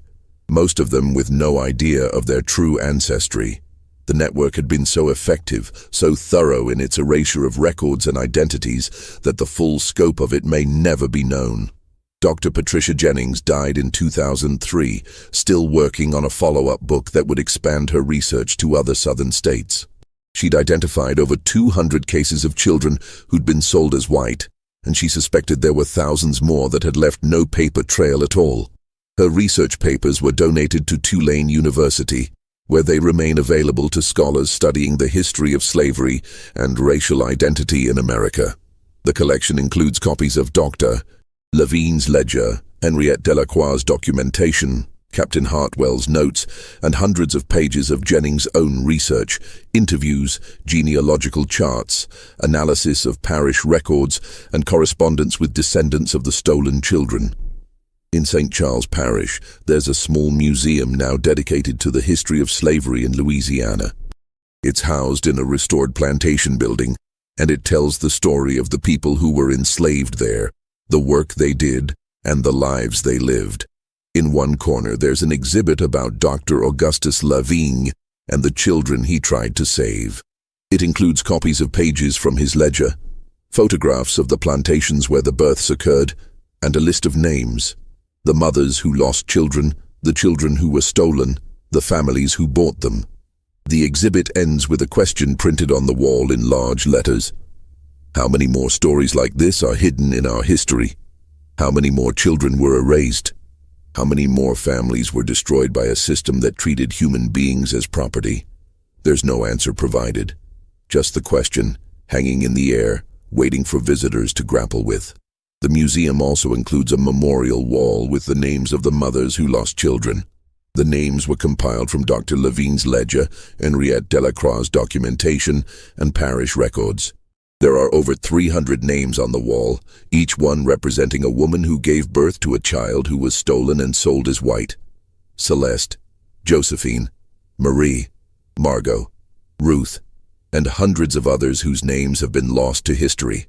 Speaker 1: most of them with no idea of their true ancestry. The network had been so effective, so thorough in its erasure of records and identities, that the full scope of it may never be known. Dr. Patricia Jennings died in 2003, still working on a follow-up book that would expand her research to other southern states. She'd identified over 200 cases of children who'd been sold as white, and she suspected there were thousands more that had left no paper trail at all. Her research papers were donated to Tulane University, where they remain available to scholars studying the history of slavery and racial identity in America. The collection includes copies of Dr. Levine's ledger, Henriette Delacroix's documentation, Captain Hartwell's notes, and hundreds of pages of Jennings' own research, interviews, genealogical charts, analysis of parish records, and correspondence with descendants of the stolen children. In St. Charles Parish, there's a small museum now dedicated to the history of slavery in Louisiana. It's housed in a restored plantation building, and it tells the story of the people who were enslaved there, the work they did, and the lives they lived. In one corner, there's an exhibit about Dr. Augustus Levine and the children he tried to save. It includes copies of pages from his ledger, photographs of the plantations where the births occurred, and a list of names: the mothers who lost children, the children who were stolen, the families who bought them. The exhibit ends with a question printed on the wall in large letters. How many more stories like this are hidden in our history? How many more children were erased? How many more families were destroyed by a system that treated human beings as property? There's no answer provided, just the question, hanging in the air, waiting for visitors to grapple with. The museum also includes a memorial wall with the names of the mothers who lost children. The names were compiled from Dr. Levine's ledger, Henriette Delacroix's documentation, and parish records. There are over 300 names on the wall, each one representing a woman who gave birth to a child who was stolen and sold as white. Celeste, Josephine, Marie, Margot, Ruth, and hundreds of others whose names have been lost to history.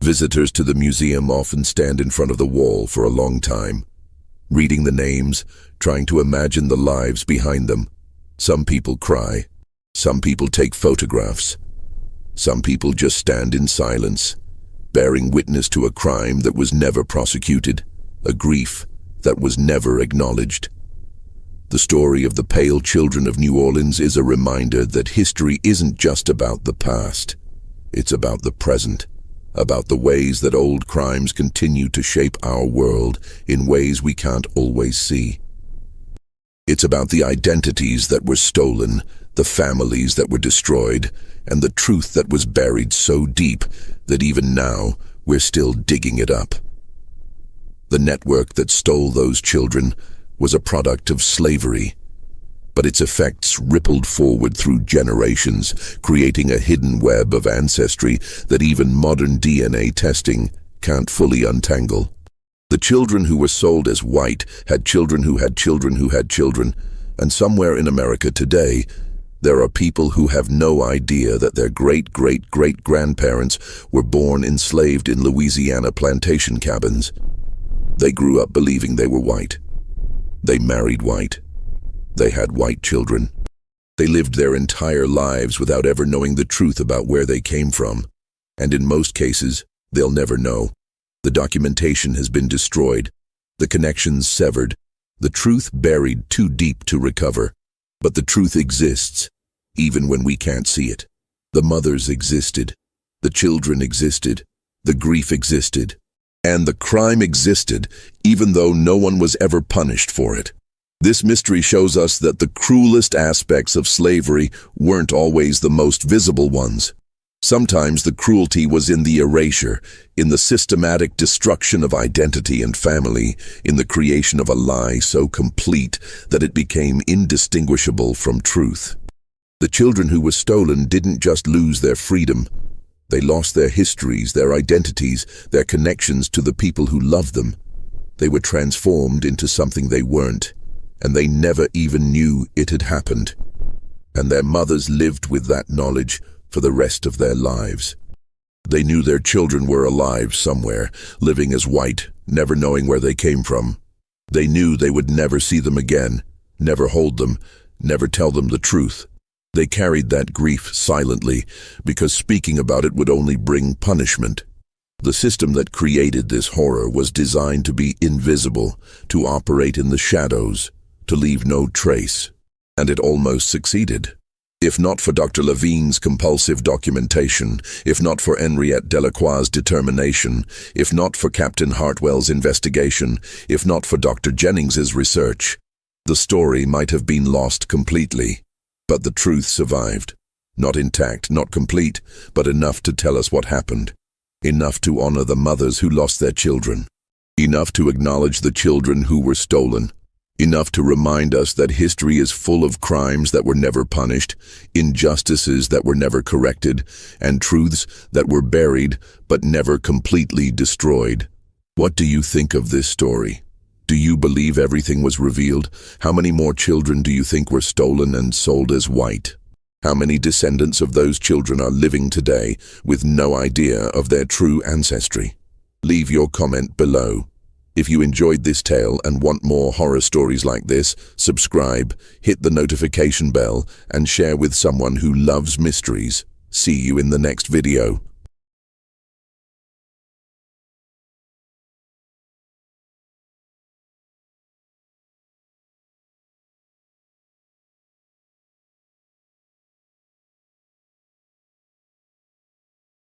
Speaker 1: Visitors to the museum often stand in front of the wall for a long time, reading the names, trying to imagine the lives behind them. Some people cry. Some people take photographs. Some people just stand in silence, bearing witness to a crime that was never prosecuted, a grief that was never acknowledged. The story of the Pale Children of New Orleans is a reminder that history isn't just about the past. It's about the present, about the ways that old crimes continue to shape our world in ways we can't always see. It's about the identities that were stolen, the families that were destroyed, and the truth that was buried so deep that even now we're still digging it up. The network that stole those children was a product of slavery, but its effects rippled forward through generations, creating a hidden web of ancestry that even modern DNA testing can't fully untangle. The children who were sold as white had children who had children who had children, and somewhere in America today, there are people who have no idea that their great-great-great-grandparents were born enslaved in Louisiana plantation cabins. They grew up believing they were white. They married white. They had white children. They lived their entire lives without ever knowing the truth about where they came from. And in most cases, they'll never know. The documentation has been destroyed, the connections severed, the truth buried too deep to recover. But the truth exists, even when we can't see it. The mothers existed, the children existed, the grief existed, and the crime existed, even though no one was ever punished for it. This mystery shows us that the cruelest aspects of slavery weren't always the most visible ones. Sometimes the cruelty was in the erasure, in the systematic destruction of identity and family, in the creation of a lie so complete that it became indistinguishable from truth. The children who were stolen didn't just lose their freedom. They lost their histories, their identities, their connections to the people who loved them. They were transformed into something they weren't, and they never even knew it had happened. And their mothers lived with that knowledge for the rest of their lives. They knew their children were alive somewhere, living as white, never knowing where they came from. They knew they would never see them again, never hold them, never tell them the truth. They carried that grief silently, because speaking about it would only bring punishment. The system that created this horror was designed to be invisible, to operate in the shadows, to leave no trace. And it almost succeeded. If not for Dr. Levine's compulsive documentation, if not for Henriette Delacroix's determination, if not for Captain Hartwell's investigation, if not for Dr. Jennings's research, the story might have been lost completely. But the truth survived. Not intact, not complete, but enough to tell us what happened. Enough to honor the mothers who lost their children. Enough to acknowledge the children who were stolen. Enough to remind us that history is full of crimes that were never punished, injustices that were never corrected, and truths that were buried but never completely destroyed. What do you think of this story? Do you believe everything was revealed? How many more children do you think were stolen and sold as white? How many descendants of those children are living today with no idea of their true ancestry? Leave your comment below. If you enjoyed this tale and want more horror stories like this, subscribe, hit the notification bell, and share with someone who loves mysteries. See you in the next video.